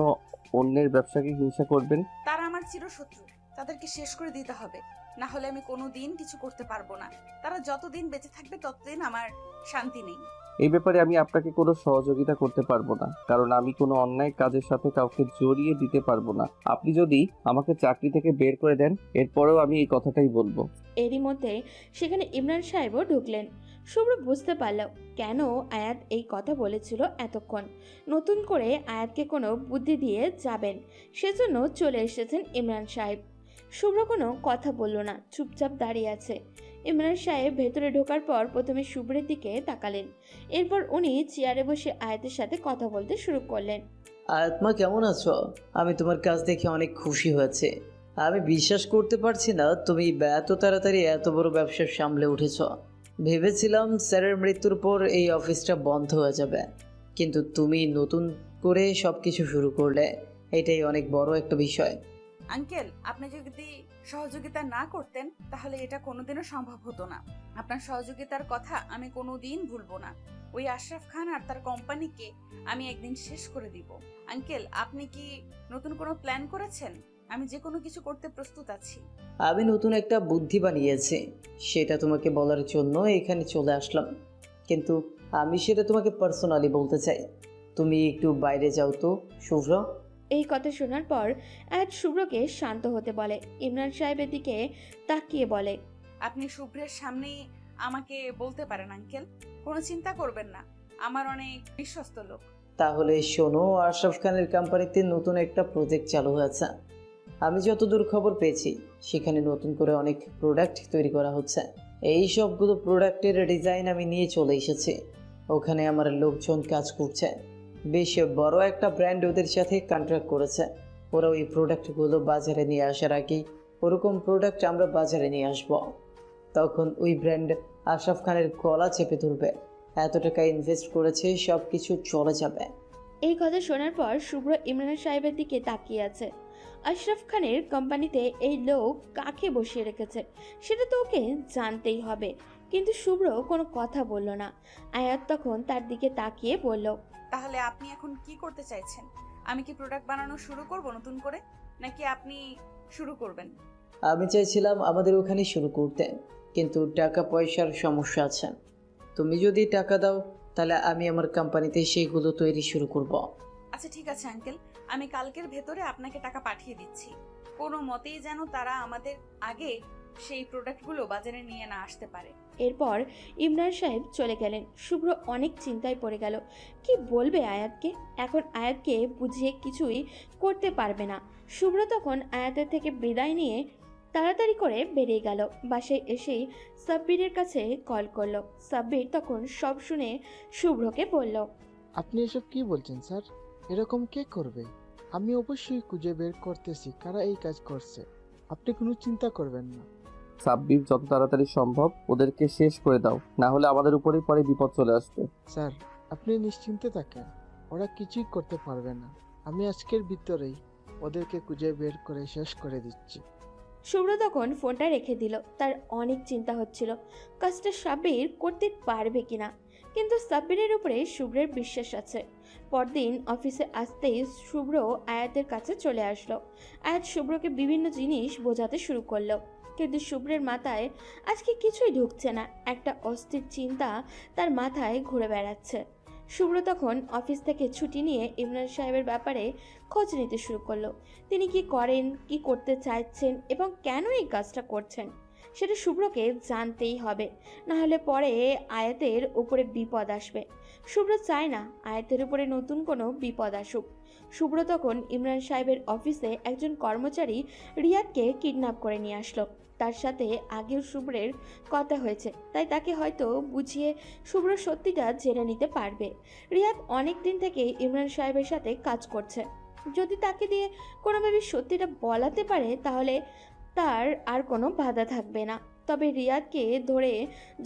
অন্যের ব্যবসাকে হিংসা করবেন? তারা আমার চিরশত্রু, তাদেরকে শেষ করে দিতে হবে, না হলে আমি কোনোদিন কিছু করতে পারবো না। তারা যতদিন বেঁচে থাকবে ততদিন আমার শান্তি নেই। এই ব্যাপারে আমি আপনাকে কোনো সহযোগিতা করতে পারবো না, কারণ আমি কোনো অন্যায় কাজের সাথে কাউকে জড়িয়ে দিতে পারবো না। আপনি যদি আমাকে চাকরি থেকে বের করে দেন, এরপরেও আমি এই কথাটাই বলবো। এরই মধ্যে সেখানে ইমরান সাহেবও ঢুকলেন। শুভ্র বুঝতে পারল কেন আয়াত এই কথা বলেছিল এতক্ষণ। নতুন করে আয়াতকে কোনো বুদ্ধি দিয়ে যাবেন, সেজন্য চলে এসেছেন ইমরান সাহেব। শুভ্র কোনো কথা বলল না, চুপচাপ দাঁড়িয়ে আছে। ইমরান সাহেব ভেতরে ঢোকার পর প্রথমে শুভ্রের দিকে তাকালেন, এরপর উনি চেয়ারে বসে আয়াতের সাথে কথা বলতে শুরু করলেন। আয়াতমা, কেমন আছো? আমি তোমার কাজ দেখে অনেক খুশি হয়েছে। আমি বিশ্বাস করতে পারছি না তুমি এত তাড়াতাড়ি এত বড় ব্যবসা সামলে উঠেছ। ভেবেছিলাম স্যারের মৃত্যুর পর এই অফিসটা বন্ধ হয়ে যাবে, কিন্তু তুমি নতুন করে সব কিছু শুরু করলে, এটাই অনেক বড় একটা বিষয়। আঙ্কেল, আপনি যদি সহযোগিতা না করতেন তাহলে এটা কোনোদিনও সম্ভব হতো না। আপনার সহযোগিতার কথা আমি কোনোদিন ভুলবো না। ওই আশরাফ খান আর তার কোম্পানিকে আমি একদিন শেষ করে দিব। আঙ্কেল, আপনি কি নতুন কোনো প্ল্যান করেছেন? আমি যে কোনো কিছু করতে প্রস্তুত আছি। আমি নতুন একটা বুদ্ধি বানিয়েছি, সেটা তোমাকে বলার জন্য এখানে চলে আসলাম, কিন্তু আমি সেটা তোমাকে পার্সোনালি বলতে চাই। তুমি একটু বাইরে যাও তো, শুভ্র। এই কথা শোনার পর আয়াত শুভ্রকে শান্ত হতে বলে। ইমরান সাহেবের দিকে তাকিয়ে বলে, আপনি শুভ্রের সামনেই আমাকে বলতে পারেন আঙ্কেল, কোনো চিন্তা করবেন না, আমার অনেক বিশ্বস্ত লোক। তাহলে শোনো, আশরাফ খানের কোম্পানিতে নতুন একটা প্রজেক্ট চালু হয়েছে। আমি যতদূর খবর পেয়েছি সেখানে নতুন করে অনেক প্রোডাক্ট তৈরি করা হচ্ছে। এই সবগুলো প্রোডাক্টের ডিজাইন আমি নিয়ে চলে এসেছি। ওখানে আমার লোকজন কাজ করছে। বেশ বড় একটা ব্র্যান্ড ওদের সাথে কন্ট্রাক্ট করেছে। ওরা ওই প্রোডাক্টগুলো বাজারে নিয়ে আসার আগেই ওরকম প্রোডাক্ট আমরা বাজারে নিয়ে আসব। তখন ওই ব্র্যান্ড আশরাফ খানের গলা চেপে ধরবে। এত টাকা ইনভেস্ট করেছে, সব কিছু চলে যাবে। এই কথা শোনার পর শুভ্র ইমরান সাহেবের দিকে তাকিয়ে আছে। আশরাফ খানের কোম্পানিতে এই লোক কাকে বসিয়ে রেখেছে সেটা তো ওকে জানতেই হবে, কিন্তু শুভ্র কোনো কথা বলল না। আয়াত তখন তার দিকে তাকিয়ে বলল, তাহলে আপনি এখন কি করতে চাইছেন? আমি কি প্রোডাক্ট বানানো শুরু করব নতুন করে, নাকি আপনি শুরু করবেন? আমি চাইছিলাম আমাদের ওখানে শুরু করতে, কিন্তু টাকা পয়সার সমস্যা আছে। তুমি যদি টাকা দাও তাহলে আমি আমার কোম্পানিতে সেইগুলো তৈরি শুরু করব। আচ্ছা ঠিক আছে আঙ্কেল, আমি কালকের ভেতরে আপনাকে টাকা পাঠিয়ে দিচ্ছি। কোনো মতেই যেন তারা আমাদের আগে সেই প্রোডাক্টগুলো বাজারে নিয়ে না আসতে পারে। এরপর ইমরান সাহেব চলে গেলেন। শুভ্র অনেক চিন্তায় পড়ে গেল, কি বলবে আয়াতকে। এখন আয়াতকে বুঝিয়ে কিছুই করতে পারবে না। শুভ্র তখন আয়াতের থেকে বিদায় নিয়ে তাড়াতাড়ি করে বেরিয়ে গেল। বাসায় এসেই সাব্বিরের কাছে কল করলো। সাব্বির তখন সব শুনে শুভ্রকে বলল, আপনি এসব কি বলছেন স্যার? এরকম কে করবে? আমি অবশ্যই খুঁজে বের করতেছি কারা এই কাজ করছে। আপনি কোনো চিন্তা করবেন না। সাব্বির, যত তাড়াতাড়ি সম্ভব ওদেরকে শেষ করে দাও, না হলে আমাদের উপরেই পরে বিপদ চলে আসবে। স্যার, আপনি নিশ্চিন্তে থাকেন, ওরা কিছুই করতে পারবে না। আমি আজকের ভিতরেই ওদেরকে খুঁজে বের করে শেষ করে দিচ্ছি। শুভ্র তখন ফোনটা রেখে দিল। তার অনেক চিন্তা হচ্ছিল কাজটা সাব্বির করতে পারবে কিনা, কিন্তু সাব্বিরের উপরে শুভ্রের বিশ্বাস আছে। পরদিন অফিসে আসতেই শুভ্র আয়াতের কাছে চলে আসলো। আয়াত শুভ্রকে বিভিন্ন জিনিস বোঝাতে শুরু করলো, কিন্তু শুভ্রের মাথায় আজকে কিছুই ঢুকছে না। একটা অস্থির চিন্তা তার মাথায় ঘুরে বেড়াচ্ছে। শুভ্র তখন অফিস থেকে ছুটি নিয়ে ইমরান সাহেবের ব্যাপারে খোঁজ নিতে শুরু করলো। তিনি কি করেন, কি করতে চাইছেন এবং কেন এই কাজটা করছেন সেটা শুভ্রকে জানতেই হবে, না হলে পরে আয়াতের উপরে বিপদ আসবে। শুভ্র চায় না আয়াতের উপরে নতুন কোনো বিপদ আসুক। শুভ্র তখন ইমরান সাহেবের অফিসে একজন কর্মচারী রিয়াদকে কিডন্যাপ করে নিয়ে আসলো। তার সাথে আগেও শুভ্রের কথা হয়েছে, তাই তাকে হয়তো বুঝিয়ে শুভ্র সত্যিটা জেনে নিতে পারবে। রিয়াদ অনেক দিন থেকে ইমরান সাহেবের সাথে কাজ করছে। যদি তাকে দিয়ে কোনোভাবে সত্যিটা বলাতে পারে তাহলে তার আর কোনো বাধা থাকবে না। তবে রিয়াদকে ধরে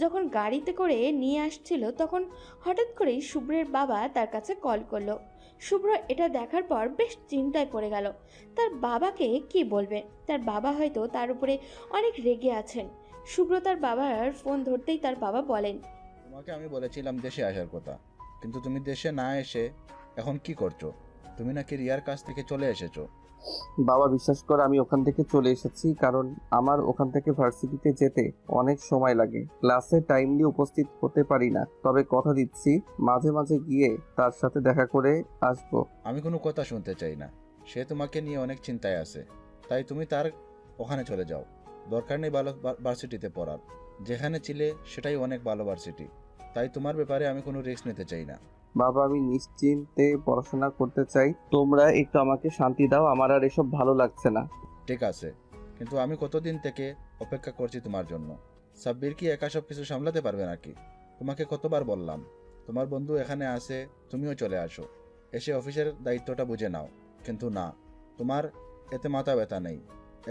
যখন গাড়িতে করে নিয়ে আসছিল তখন হঠাৎ করেই শুভ্রের বাবা তার কাছে কল করলো। শুভ্র এটা দেখার পর বেশ চিন্তায় পড়ে গেল। তার বাবাকে কি বলবে? তার বাবা হয়তো তার উপরে অনেক রেগে আছেন। শুভ্র তার বাবার ফোন ধরতেই তার বাবা বলেন, তোমাকে আমি বলেছিলাম দেশে আসার কথা, কিন্তু তুমি দেশে না এসে এখন কি করছো? তুমি নাকি রিয়ার কাছ থেকে চলে এসেছো। বাবা, বিশ্বাস করে আমি ওখান থেকে চলে এসেছি, কারণ আমার ওখান থেকে ভার্সিটিতে যেতে অনেক সময় লাগে। ক্লাসে টাইমলি উপস্থিত হতে পারি না, তবে কথা দিচ্ছি মাঝে মাঝে গিয়ে তার সাথে দেখা করে আসবো। আমি কোনো কথা শুনতে চাই না। সে তোমাকে নিয়ে অনেক চিন্তায় আছে, তাই তুমি তার ওখানে চলে যাও। দরকার নেই ভালো ভার্সিটিতে পড়ার। যেখানে ছিলে সেটাই অনেক ভালো ভার্সিটি, তাই তোমার ব্যাপারে আমি কোনো রিস্ক নিতে চাই না। বাবা, আমি নিশ্চিন্তে পড়াশোনা করতে চাই, তোমরা একটু আমাকে শান্তি দাও, আমার আর এসব ভালো লাগছে না। ঠিক আছে, কিন্তু আমি কতদিন থেকে অপেক্ষা করছি তোমার জন্য। সাব্বির কি একা সব কিছু সামলাতে পারবে নাকি? তোমাকে কতবার বললাম তোমার বন্ধু এখানে আসে, তুমিও চলে আসো, এসে অফিসের দায়িত্বটা বুঝে নাও। কিন্তু না, তোমার এতে মাথা ব্যথা নেই।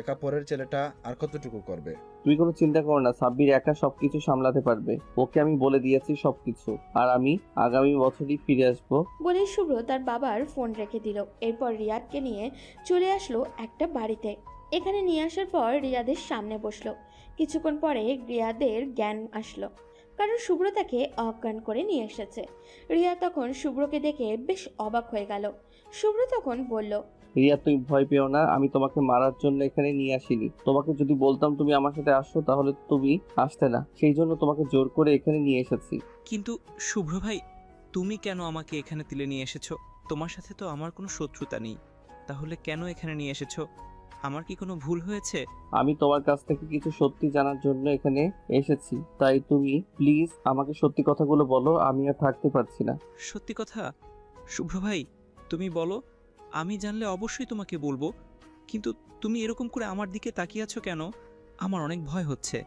একা পরের ছেলেটা আর কতটুকু করবে? তুমি কোনো চিন্তা করো না, সাব্বির একা সবকিছু সামলাতে পারবে। ওকে আমি বলে দিয়েছি সবকিছু, আর আমি আগামী বছরই ফিরে আসবো। বলে শুভ্র তার বাবার ফোন রেখে দিল। এরপর রিয়াদকে নিয়ে চলে আসলো একটা বাড়িতে। এখানে নিয়ে আসার পর রিয়াদের সামনে বসলো। কিছুক্ষণ পরে রিয়াদের জ্ঞান আসলো, কারণ শুভ্র তাকে অজ্ঞান করে নিয়ে এসেছে। রিয়া তখন শুভ্রকে দেখে বেশ অবাক হয়ে গেল। শুভ্র তখন বলল, রিয়া, তুমি ভয় পেও না, আমি তোমাকে মারার জন্য এখানে নিয়ে আসিনি। তোমাকে যদি বলতাম তুমি আমার সাথে আসো তাহলে তুমি আসতে না, সেই জন্য তোমাকে জোর করে এখানে নিয়ে এসেছি। কিন্তু শুভ্র ভাই, তুমি কেন আমাকে এখানে তুলে নিয়ে এসেছো? তোমার সাথে তো আমার কোনো শত্রুতা নেই, তাহলে কেন এখানে নিয়ে এসেছো? আমার কি কোনো ভুল হয়েছে? আমি তোমার কাছ থেকে কিছু সত্যি জানার জন্য এখানে এসেছি, তাই তুমি প্লিজ আমাকে সত্যি কথাগুলো বলো, আমি আর থাকতে পারছি না। সত্যি কথা শুভ্র ভাই, তুমি বলো, আমি জানলে অবশ্যই তোমাকে বলবো। কিন্তু তুমি এরকম করে আমার দিকে তাকিয়ে আছো কেন? আমার অনেক ভয় হচ্ছে।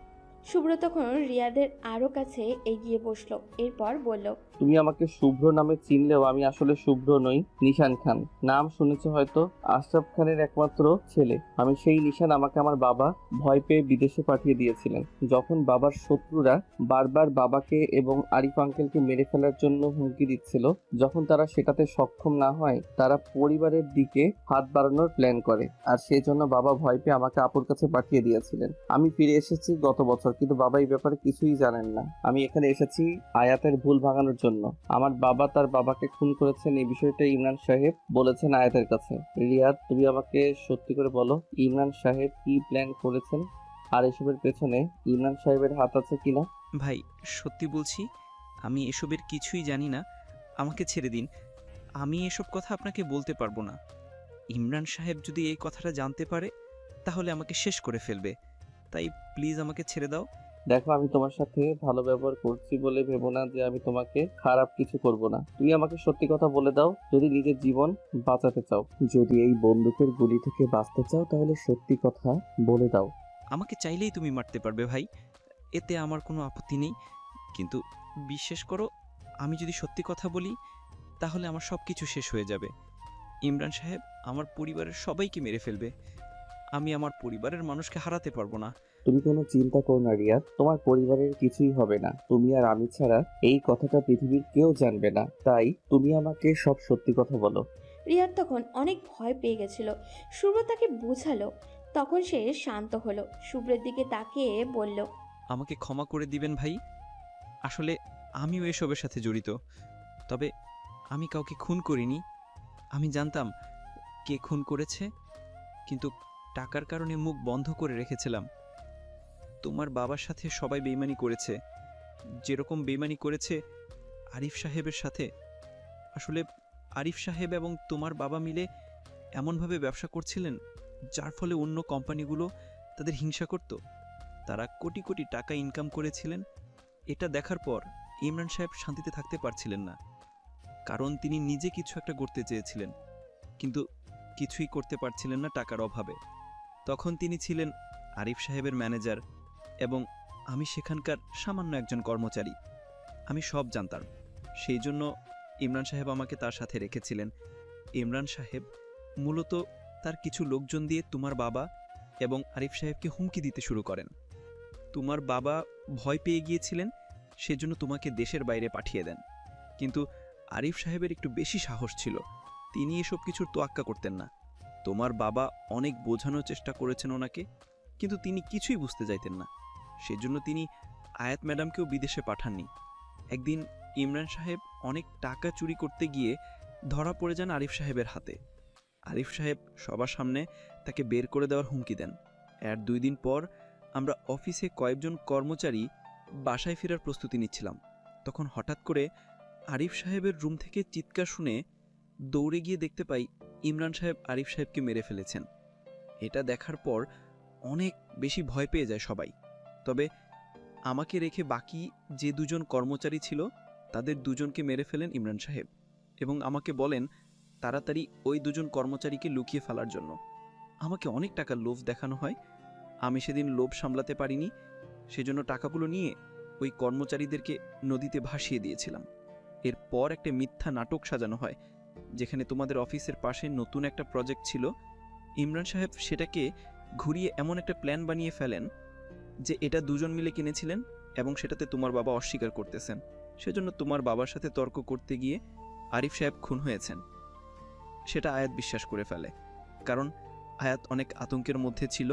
শুভ্র তখন রিয়াদের আরো কাছে এগিয়ে বসলো। এরপর বলল, তুমি আমাকে শুভ্র নামে চিনলেও আমি আসলে শুভ্র নই, নিশান খান। নাম শুনেছো হয়তো, আশরাফ খানের একমাত্র ছেলে। আমি সেই নিশান। আমাকে আমার বাবা ভয় পেয়ে বিদেশে পাঠিয়ে দিয়েছিলেন। যখন বাবার শত্রুরা বারবার বাবাকে এবং আরিফ আঙ্কেলকে মেরে ফেলার জন্য হুমকি দিচ্ছিল, যখন তারা সেটাতে সক্ষম না হয়, তারা পরিবারের দিকে হাত বাড়ানোর প্ল্যান করে, আর সেই জন্য বাবা ভয় পেয়ে আমাকে আপুর কাছে পাঠিয়ে দিয়েছিলেন। আমি ফিরে এসেছি গত বছর, কিন্তু বাবা এই ব্যাপারে কিছুই জানেন না। আমি এখানে এসেছি আয়াতের ভুল ভাঙানোর জন্য। আমার বাবা তার বাবাকে খুন করেছেন, এই বিষয়টা ইমরান সাহেব বলেছেন আয়াতের কাছে। রিয়াদ, তুমি আমাকে সত্যি করে বলো, ইমরান সাহেব কি প্ল্যান করেছেন, আর এসবের পেছনে ইমরান সাহেবের হাত আছে কিনা? ভাই, সত্যি বলছি, আমি এসবের কিছুই জানি না। আমাকে ছেড়ে দিন, আমি এসব কথা আপনাকে বলতে পারবো না। ইমরান সাহেব যদি এই কথাটা জানতে পারে তাহলে আমাকে শেষ করে ফেলবে, তাই প্লিজ আমাকে ছেড়ে দাও। দেখো, আমি তোমার সাথে ভালো ব্যবহার করছি বলে ভেবো না যে আমি তোমাকে খারাপ কিছু করব না। তুমি আমাকে সত্যি কথা বলে দাও, যদি নিজের জীবন বাঁচাতে চাও, যদি এই বন্দুকের গুলি থেকে বাঁচতে চাও, তাহলে সত্যি কথা বলে দাও। আমাকে চাইলেই তুমি মারতে পারবে ভাই, এতে আমার কোনো আপত্তি নেই। কিন্তু বিশ্বাস করো, আমি যদি সত্যি কথা বলি তাহলে আমার সব কিছু শেষ হয়ে যাবে। ইমরান সাহেব আমার পরিবারের সবাইকে মেরে ফেলবে। আমি আমার পরিবারের মানুষকে হারাতে পারবো না। তুমি কোনো চিন্তা করো না রিয়াদ, তোমার পরিবারের কিছুই হবে না। তুমি আর আমি ছাড়া এই কথাটা পৃথিবীর কেউ জানবে না, তাই তুমি আমাকে সব সত্যি কথা বলো। রিয়াদ তখন অনেক ভয় পেয়ে গেছিল। শুভ্র তাকে বোঝালো। তখন সে শান্ত হলো। শুভ্রের দিকে তাকিয়ে বলল, আমাকে ক্ষমা করে দিবেন ভাই, আসলে আমিও এসবের সাথে জড়িত। তবে আমি কাউকে খুন করিনি। আমি জানতাম কে খুন করেছে, কিন্তু টাকার কারণে মুখ বন্ধ করে রেখেছিলাম। তোমার বাবার সাথে সবাই বেইমানি করেছে, যেরকম বেইমানি করেছে আরিফ সাহেবের সাথে। আসলে আরিফ সাহেব এবং তোমার বাবা মিলে এমনভাবে ব্যবসা করছিলেন যার ফলে অন্য কোম্পানিগুলো তাদের হিংসা করত। তারা কোটি কোটি টাকা ইনকাম করেছিলেন। এটা দেখার পর ইমরান সাহেব শান্তিতে থাকতে পারছিলেন না, কারণ তিনি নিজে কিছু একটা করতে চেয়েছিলেন, কিন্তু কিছুই করতে পারছিলেন না টাকার অভাবে। তখন তিনি ছিলেন আরিফ সাহেবের ম্যানেজার এবং আমি সেখানকার সামান্য একজন কর্মচারী। আমি সব জানতাম, সেই জন্য ইমরান সাহেব আমাকে তার সাথে রেখেছিলেন। ইমরান সাহেব মূলত তার কিছু লোকজন দিয়ে তোমার বাবা এবং আরিফ সাহেবকে হুমকি দিতে শুরু করেন। তোমার বাবা ভয় পেয়ে গিয়েছিলেন, সেজন্য তোমাকে দেশের বাইরে পাঠিয়ে দেন। কিন্তু আরিফ সাহেবের একটু বেশি সাহস ছিল, তিনি এসব কিছুর তোয়াক্কা করতেন না। তোমার বাবা অনেক বোঝানোর চেষ্টা করেছেন ওনাকে, কিন্তু তিনি কিছুই বুঝতে চাইতেন না। সেজন্য তিনি আয়াত ম্যাডামকেও বিদেশে পাঠাননি। একদিন ইমরান সাহেব অনেক টাকা চুরি করতে গিয়ে ধরা পড়ে যান আরিফ সাহেবের হাতে। আরিফ সাহেব সবার সামনে তাকে বের করে দেওয়ার হুমকি দেন। এর 2 দিন পর আমরা অফিসে কয়েকজন কর্মচারী বাসায় ফেরার প্রস্তুতি নিচ্ছিলাম। তখন হঠাৎ করে আরিফ সাহেবের রুম থেকে চিৎকার শুনে দৌড়ে গিয়ে দেখতে পাই ইমরান সাহেব আরিফ সাহেবকে মেরে ফেলেছেন। এটা দেখার পর অনেক বেশি ভয় পেয়ে যায় সবাই। তবে আমাকে রেখে বাকি যে 2 জন কর্মচারী ছিল তাদের 2 জনকে মেরে ফেলেন ইমরান সাহেব এবং আমাকে বলেন তাড়াতাড়ি ওই 2 জন কর্মচারীকে লুকিয়ে ফেলার জন্য। আমাকে অনেক টাকার লোভ দেখানো হয়। আমি সেদিন লোভ সামলাতে পারিনি, সেজন্য টাকাগুলো নিয়ে ওই কর্মচারীদেরকে নদীতে ভাসিয়ে দিয়েছিলাম। এরপর একটা মিথ্যা নাটক সাজানো হয়, যেখানে তোমাদের অফিসের পাশে নতুন একটা প্রজেক্ট ছিল। ইমরান সাহেব সেটাকে ঘুরিয়ে এমন একটা প্ল্যান বানিয়ে ফেলেন যে এটা 2 জন মিলে কিনেছিলেন এবং সেটাতে তোমার বাবা অস্বীকার করতেছেন। সেজন্য তোমার বাবার সাথে তর্ক করতে গিয়ে আরিফ সাহেব খুন হয়েছেন। সেটা আয়াত বিশ্বাস করে ফেলে, কারণ আয়াত অনেক আতঙ্কের মধ্যে ছিল।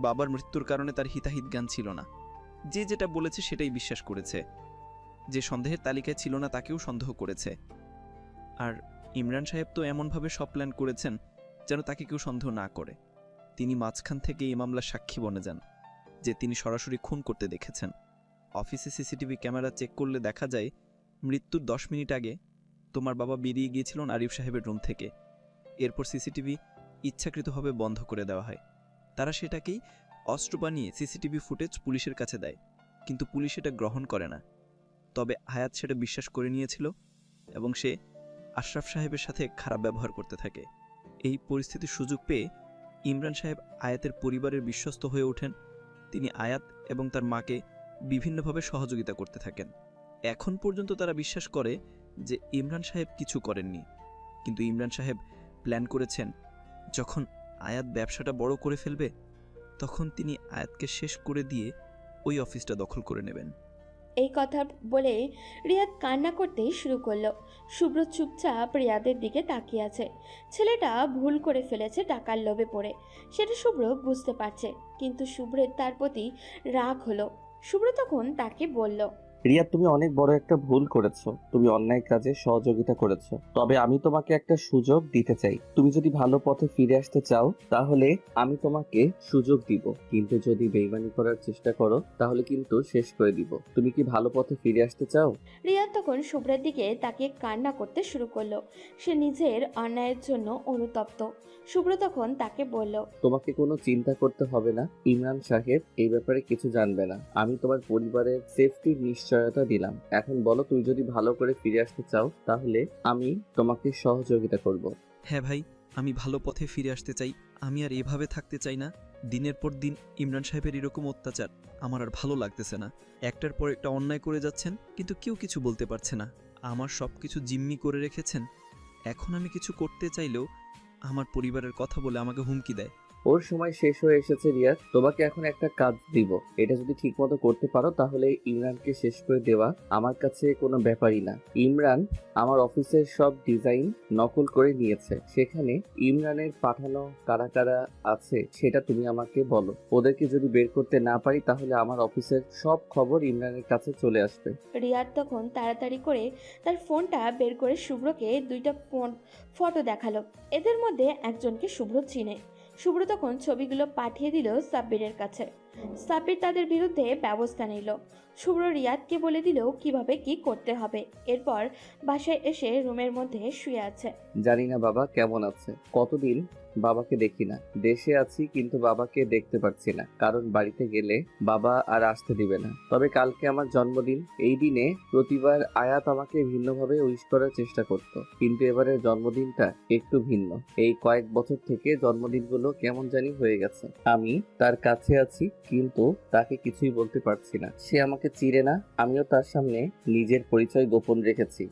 বাবার মৃত্যুর কারণে তার হিতাহিত জ্ঞান ছিল না। যে যেটা বলেছে সেটাই বিশ্বাস করেছে। যে সন্দেহের তালিকায় ছিল না তাকেও সন্দেহ করেছে। আর ইমরান সাহেব তো এমনভাবে সব প্ল্যান করেছেন যেন তাকে কেউ সন্দেহ না করে। তিনি মাঝখান থেকে এই মামলার সাক্ষী বনে যান যে তিনি সরাসরি খুন করতে দেখেছেন। অফিসে সিসিটিভি ক্যামেরা চেক করলে দেখা যায় মৃত্যুর 10 মিনিট আগে তোমার বাবা বেরিয়ে গিয়েছিলেন আরিফ সাহেবের রুম থেকে। এরপর সিসিটিভি ইচ্ছাকৃতভাবে বন্ধ করে দেওয়া হয়। তারা সেটাকেই অস্ত্র বানিয়ে সিসিটিভি ফুটেজ পুলিশের কাছে দেয়, কিন্তু পুলিশ এটা গ্রহণ করে না। তবে আয়াত সেটা বিশ্বাস করে নিয়েছিল এবং সে আশরাফ সাহেবের সাথে খারাপ ব্যবহার করতে থাকে। এই পরিস্থিতির সুযোগ পেয়ে ইমরান সাহেব আয়াতের পরিবারের বিশ্বস্ত হয়ে ওঠেন। তিনি আয়াত এবং তার মাকে বিভিন্নভাবে সহযোগিতা করতে থাকেন। এখন পর্যন্ত তারা বিশ্বাস করে যে ইমরান সাহেব কিছু করেননি, কিন্তু ইমরান সাহেব প্ল্যান করেছেন যখন আয়াত ব্যবসাটা বড় করে ফেলবে তখন তিনি আয়াতকে শেষ করে দিয়ে ওই অফিসটা দখল করে নেবেন। এই কথা বলে রিয়াদ কান্না করতেই শুরু করলো। শুভ্র চুপচাপ রিয়াদের দিকে তাকিয়ে আছে। ছেলেটা ভুল করে ফেলেছে টাকার লোভে পড়ে, সেটা শুভ্র বুঝতে পারছে, কিন্তু শুভ্রের তার প্রতি রাগ হলো। শুভ্র তখন তাকে বলল, রিয়া, তুমি অনেক বড় একটা ভুল করেছো। তুমি অন্যায় কাজে সহযোগিতা করেছো। তবে আমি তোমাকে একটা সুযোগ দিতে চাই। তুমি যদি ভালো পথে ফিরে আসতে চাও তাহলে আমি তোমাকে সুযোগ দিব, কিন্তু যদি বেইমানি করার চেষ্টা করো তাহলে কিন্তু শেষ করে দিব। তুমি কি ভালো পথে ফিরে আসতে চাও? রিয়াদ তখন শুভ্রের দিকে তাকিয়ে কান্না করতে শুরু করলো। সে নিজের অন্যায়ের জন্য অনুতপ্ত। শুভ্র তখন তাকে বলল, তোমাকে কোনো চিন্তা করতে হবে না। ইমরান সাহেব এই ব্যাপারে কিছু জানবে না। আমি তোমার পরিবারের সেফটির নিশ্চয়তা দিলাম। এখন বলো, তুমি যদি ভালো করে ফিরে আসতে চাও তাহলে আমি তোমাকে সহযোগিতা করব। হ্যাঁ ভাই, আমি ভালো পথে ফিরে আসতে চাই। আমি আর এভাবে থাকতে চাই না। দিনের পর দিন ইমরান সাহেবের এরকম অত্যাচার আমার আর ভালো লাগতেছে না। একটার পর একটা অন্যায় করে যাচ্ছেন, কিন্তু কেউ কিছু বলতে পারছে না। আমার সব কিছু জিম্মি করে রেখেছেন। এখন আমি কিছু করতে চাইলেও আমার পরিবারের কথা বলে আমাকে হুমকি দেয়। ওর সময় শেষ হয়ে এসেছে রিয়াজ। তোমাকে এখন একটা কাজ দিব, এটা যদি ঠিকমতো করতে পারো তাহলে ইমরানকে শেষ করে দেওয়া আমার কাছে কোনো ব্যাপারই না। ইমরান আমার অফিসের সব ডিজাইন নকল করে নিয়েছে, সেখানে ইমরানের পাঠানো কারা কারা আছে সেটা তুমি আমাকে বলো। ওদেরকে যদি বের করতে না পারি তাহলে আমার অফিসের সব খবর ইমরানের কাছে চলে আসবে। রিয়াদ তখন তাড়াতাড়ি করে তার ফোনটা বের করে শুভ্রকে দুইটা ফটো দেখালো। এদের মধ্যে একজনকে শুভ্র চিনে। শুভ্র তখন ছবিগুলো পাঠিয়ে দিল সাব্বিরের কাছে। সাব্বির তাদের বিরুদ্ধে ব্যবস্থা নিল। শুভ্র রিয়াদকে বলে দিল কিভাবে কি করতে হবে। এরপর বাসায় এসে রুমের মধ্যে শুয়ে আছে। জানি না বাবা কেমন আছে, কতদিন বাবাকে দেখি না। দেশে আছি কিন্তু বাবাকে দেখতে পারছি না, কারণ বাড়িতে গেলে বাবা আর আসতে দিবে না। তবে কালকে আমার জন্মদিন, এই দিনে প্রতিবার আয়াত আমাকে ভিন্নভাবে উইশ করার চেষ্টা করত, কিন্তু এবারের জন্মদিনটা একটু ভিন্ন। এই কয়েক বছর থেকে জন্মদিনগুলো কেমন জানি হয়ে গেছে। আমি তার কাছে আছি কিন্তু তাকে কিছুই বলতে পারছি না। সে আমাকে চিনে না, আমিও তার সামনে নিজের পরিচয় গোপন রেখেছি।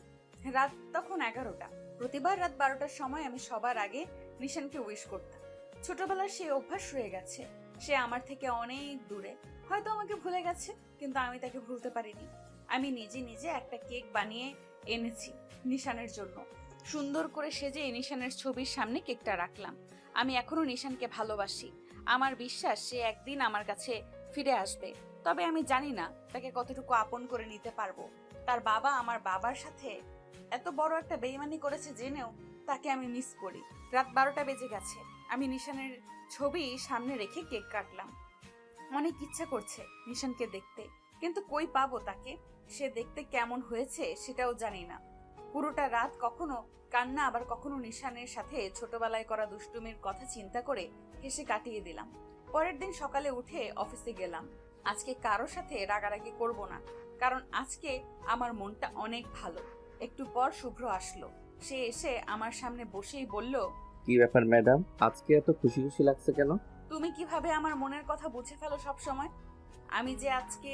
রাত তখন 11টা। প্রতিবার রাত 12টার সময় আমি সবার আগে নিশানকে উইশ করতাম। ছোটবেলার সেই অভ্যাস রয়ে গেছে। সে আমার থেকে অনেক দূরে, হয়তো আমাকে ভুলে গেছে, কিন্তু আমি তাকে ভুলতে পারিনি। আমি নিজে নিজে একটা কেক বানিয়ে এনেছি নিশানের জন্য। সুন্দর করে সেজে নিশানের ছবির সামনে কেকটা রাখলাম। আমি এখনো নিশানকে ভালোবাসি। আমার বিশ্বাস সে একদিন আমার কাছে ফিরে আসবে, তবে আমি জানি না তাকে কতটুকু আপন করে নিতে পারবো। তার বাবা আমার বাবার সাথে এত বড় একটা বেইমানি করেছে জেনেও তাকে আমি মিস করি। রাত 12টা বেজে গেছে। আমি নিশানের ছবি সামনে রেখে কেক কাটলাম। অনেক ইচ্ছা করছে নিশানকে দেখতে, কিন্তু কই পাবো তাকে? সে দেখতে কেমন হয়েছে সেটাও জানি না। পুরোটা রাত কখনো কান্না, আবার কখনো নিশানের সাথে ছোটবেলায় করা দুষ্টুমির কথা চিন্তা করে হেসে কাটিয়ে দিলাম। পরের দিন সকালে উঠে অফিসে গেলাম। আজকে কারোর সাথে রাগারাগি করব না, কারণ আজকে আমার মনটা অনেক ভালো। একটু পর শুভ্র আসলো। সে এসে আমার সামনে বসেই বলল, কি ব্যাপার ম্যাডাম, আজকে এত খুশি খুশি লাগছে কেন? তুমি কিভাবে আমার মনের কথা বুঝে ফেলো সব সময়? আমি যে আজকে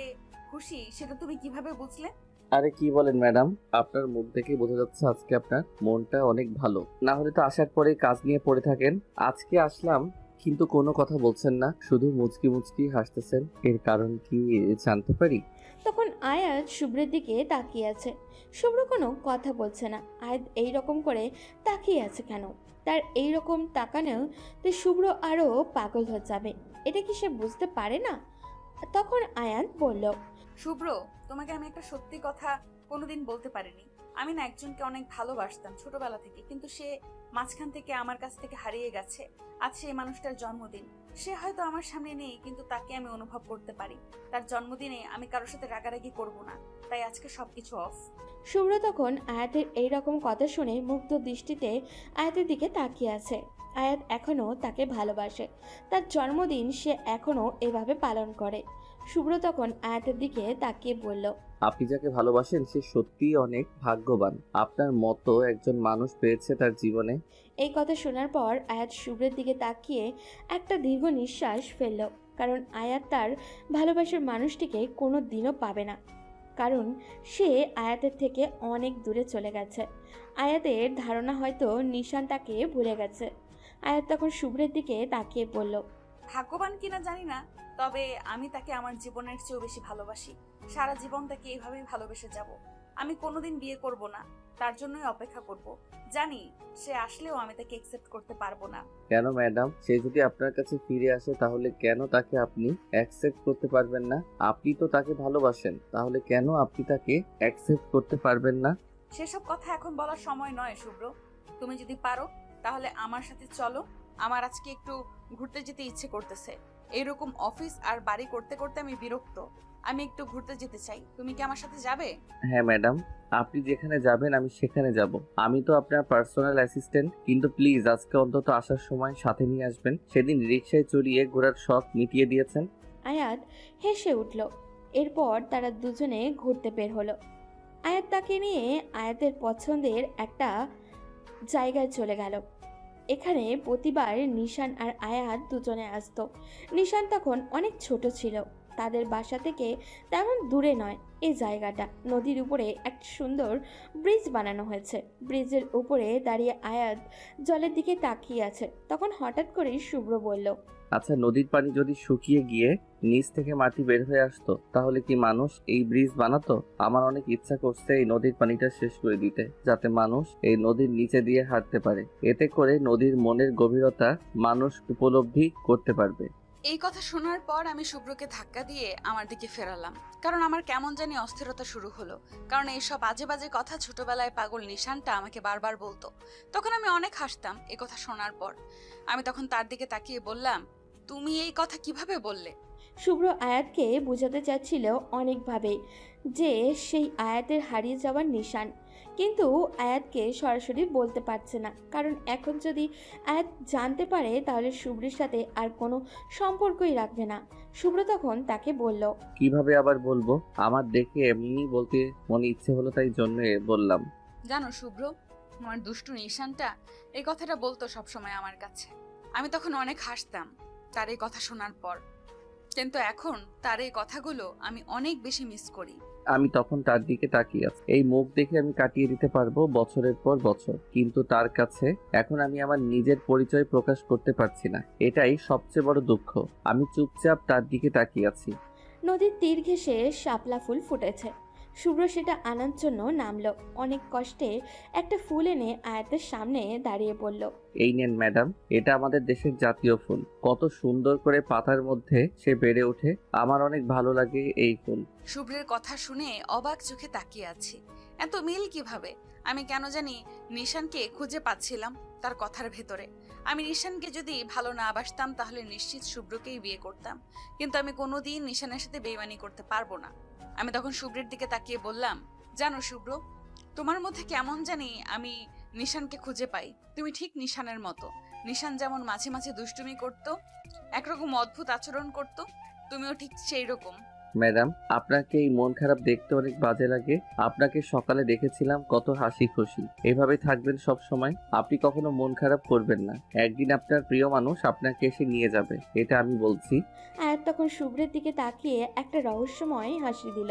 খুশি সেটা তুমি কিভাবে বুঝলে? আরে কি বলেন ম্যাডাম, আপনার মুখ দেখেই বোঝা যাচ্ছে আজকে আপনার মনটা অনেক ভালো। না হলে তো আসার পরে কাজ নিয়ে পড়ে থাকেন। আজকে আসলাম কিন্তু কোনো কথা বলছেন না, শুধু মুচকি মুচকি হাসতেছেন, এর কারণ কি জানতে পারি? তখন আয়াত শুভ্রের দিকে তাকিয়ে আছে। শুভ্র কোনো কথা বলছে না। আয়াত এইরকম করে তাকিয়ে আছে কেন? তার এইরকম তাকানো তো শুভ্র আরও পাগল হয়ে যাবে। এটা কি সে বুঝতে পারে না? তখন আয়াত বলল, শুভ্র, তোমাকে আমি একটা সত্যি কথা কোনোদিন বলতে পারিনি। আমি না একজনকে অনেক ভালোবাসতাম ছোটবেলা থেকে, কিন্তু সে মাঝখান থেকে আমার কাছ থেকে হারিয়ে গেছে। আজ সেই মানুষটার জন্মদিন। সে হয়তো আমার সামনে নেই, কিন্তু তাকে আমি অনুভব করতে পারি। তার জন্মদিনে আমি কারোর সাথে রাগারাগি করব না, তাই আজকে সবকিছু অফ। শুভ্র তখন আয়াতের এইরকম কথা শুনে মুগ্ধ দৃষ্টিতে আয়াতের দিকে তাকিয়ে আছে। আয়াত এখনও তাকে ভালোবাসে। তার জন্মদিন সে এখনও এভাবে পালন করে। শুভ্র তখন আয়াতের দিকে তাকিয়ে বলল, আপনি যাকে ভালোবাসেন সে সত্যিই অনেক ভাগ্যবান, আপনার মতো একজন মানুষ পেয়েছে তার জীবনে। এই কথা শোনার পর আয়াত শুভ্রের দিকে তাকিয়ে একটা দীর্ঘ নিঃশ্বাস ফেলল। কারণ আয়াত তার ভালোবাসার মানুষটিকে কোনো দিনও পাবে না, কারণ সে আয়াতের থেকে অনেক দূরে চলে গেছে। আয়াতের ধারণা হয়তো নিশান তাকে ভুলে গেছে। আয়াত তখন শুভ্রের দিকে তাকিয়ে বলল, ভাগ্যবান কিনা জানি না, তবে আমি তাকে আমার জীবনের চেয়েও বেশি ভালোবাসি। সারা জীবন তাকে এইভাবেই ভালোবেসে যাব। আমি কোনোদিন বিয়ে করব না, তার জন্যই অপেক্ষা করব। জানি সে আসলেও আমি তাকে একসেপ্ট করতে পারবো না। কেন ম্যাডাম? সে যদি আপনার কাছে ফিরে আসে তাহলে কেন তাকে আপনি অ্যাকসেপ্ট করতে পারবেন না? আপনি তো তাকে ভালোবাসেন, তাহলে কেন আপনি তাকে অ্যাকসেপ্ট করতে পারবেন না? সেসব কথা এখন বলার সময় নয় শুভ্র। তুমি যদি পারো তাহলে আমার সাথে চলো। আমার আজকে একটু ঘুরতে যেতে ইচ্ছে করতেছে। এইরকম অফিস আর বাড়ি করতে করতে আমি বিরক্ত। আমি একটু ঘুরতে যেতে চাই। তুমি কি আমার সাথে যাবে? হ্যাঁ ম্যাডাম, আপনি যেখানে যাবেন আমি সেখানে যাব। আমি তো আপনার পার্সোনাল অ্যাসিস্ট্যান্ট, কিন্তু প্লিজ আজকে অন্তত আসার সময় সাথে নিয়ে আসবেন। সেদিন রিকশায় চড়িয়ে ঘোরার শখ মিটিয়ে দিয়েছেন। আয়াত হেসে উঠল। এরপর তারা দুজনে ঘুরতে বের হলো। আয়াত তাকে নিয়ে আয়াতের পছন্দের একটা জায়গায় চলে গেল। এখানে প্রতিবার নিশান আর আয়াত দুজনে আসতো। নিশান তখন অনেক ছোট ছিল, তাদের বাসা থেকে তেমন দূরে নয়। এই জায়গাটা নদীর উপরে একটা সুন্দর ব্রিজ বানানো হয়েছে। ব্রিজের উপরে দাঁড়িয়ে আয়াত জলের দিকে তাকিয়ে আছে। তখন হঠাৎ করেই শুভ্র বলল, আচ্ছা, নদীর পানি যদি শুকিয়ে গিয়ে নিচ থেকে মাটি বের হয়ে আসতো তাহলে কি মানুষ এই ব্রিজ বানাতো? আমার অনেক ইচ্ছা করছে এই নদীর পানিটা শেষ করে দিতে, যাতে মানুষ এই নদীর নিচে দিয়ে হাঁটতে পারে। এতে করে নদীর মনের গভীরতা মানুষ উপলব্ধি করতে পারবে। এই কথা শোনার পর আমি শুভ্রকে ধাক্কা দিয়ে আমার দিকে ফেরালাম, কারণ আমার কেমন জানি অস্থিরতা শুরু হলো। কারণ এইসব বাজে বাজে কথা ছোটবেলায় পাগল নিশানটা আমাকে বারবার বলতো। তখন আমি অনেক হাসতাম এই কথা শোনার পর। আমি তখন তার দিকে তাকিয়ে বললাম, তুমি এই কথা কিভাবে বললে? শুভ্র আয়াতকে বোঝাতে চাচ্ছিল অনেকভাবে যে সেই আয়াতের হারিয়ে যাওয়ার নিশান, কিন্তু আয়াতকে সরাসরি বলতে পারছে না। কারণ এখন যদি আয়াত জানতে পারে তাহলে শুভ্রের সাথে আর কোনো সম্পর্কই রাখবে না। শুভ্র তখন তাকে বলল, কিভাবে আবার বলবো? আমার দেখে এমনি বলতে মনে ইচ্ছে হলো, তাই জন্য বললাম। জানো শুভ্র, আমার দুষ্টু নিশানটা এই কথাটা বলতো সবসময় আমার কাছে। আমি তখন অনেক হাসতাম তার এই কথা শোনার পর, কিন্তু এখন তার এই কথাগুলো আমি অনেক বেশি মিস করি। আমি তখন তার দিকে তাকিয়ে আছি। এই মুখ দেখে আমি কাটিয়ে দিতে পারবো বছরের পর বছর, কিন্তু তার কাছে এখন আমি আমার নিজের পরিচয় প্রকাশ করতে পারছি না। এটাই সবচেয়ে বড় দুঃখ। আমি চুপচাপ তার দিকে তাকিয়ে আছি। নদীর তীর ঘেঁষে শাপলা ফুল ফুটেছে। শুভ্র সেটা আনার জন্য নামলো। অনেক কষ্টে একটা ফুল এনে আয়াতের সামনে দাঁড়িয়ে বলল, এই নেন ম্যাডাম, এটা আমাদের দেশের জাতীয় ফুল। কত সুন্দর করে পাতার মধ্যে সে বেড়ে ওঠে। আমার অনেক ভালো লাগে এই ফুল। শুভ্রের কথা শুনে অবাক চোখে তাকিয়ে আছি। এত মিল কিভাবে? আমি কেন জানি নিশানকে খুঁজে পাচ্ছিলাম তার কথার ভেতরে। আমি নিশানকে যদি ভালো না বাসতাম তাহলে নিশ্চিত শুভ্রকেই বিয়ে করতাম, কিন্তু আমি কোনোদিন নিশানের সাথে বেইমানি করতে পারবো না। আমি তখন শুভ্রের দিকে তাকিয়ে বললাম, জানো শুভ্র, তোমার মধ্যে কেমন জানি আমি নিশানকে খুঁজে পাই। তুমি ঠিক নিশানের মতো। নিশান যেমন মাঝে মাঝে দুষ্টুমি করতো, একরকম অদ্ভুত আচরণ করতো, তুমিও ঠিক সেই রকম। ম্যাডাম, আপনাকে এই মন খারাপ দেখতে অনেক বাজে লাগে। আপনাকে সকালে দেখেছিলাম কত হাসি খুশি। এভাবে থাকবেন সব সময়। আপনি কখনো মন খারাপ করবেন না। একদিন আপনার প্রিয় মানুষ আপনাকে এসে নিয়ে যাবে, এটা আমি বলছি। আয়াত তখন শুভ্রের দিকে তাকিয়ে একটা রহস্যময় হাসি দিল,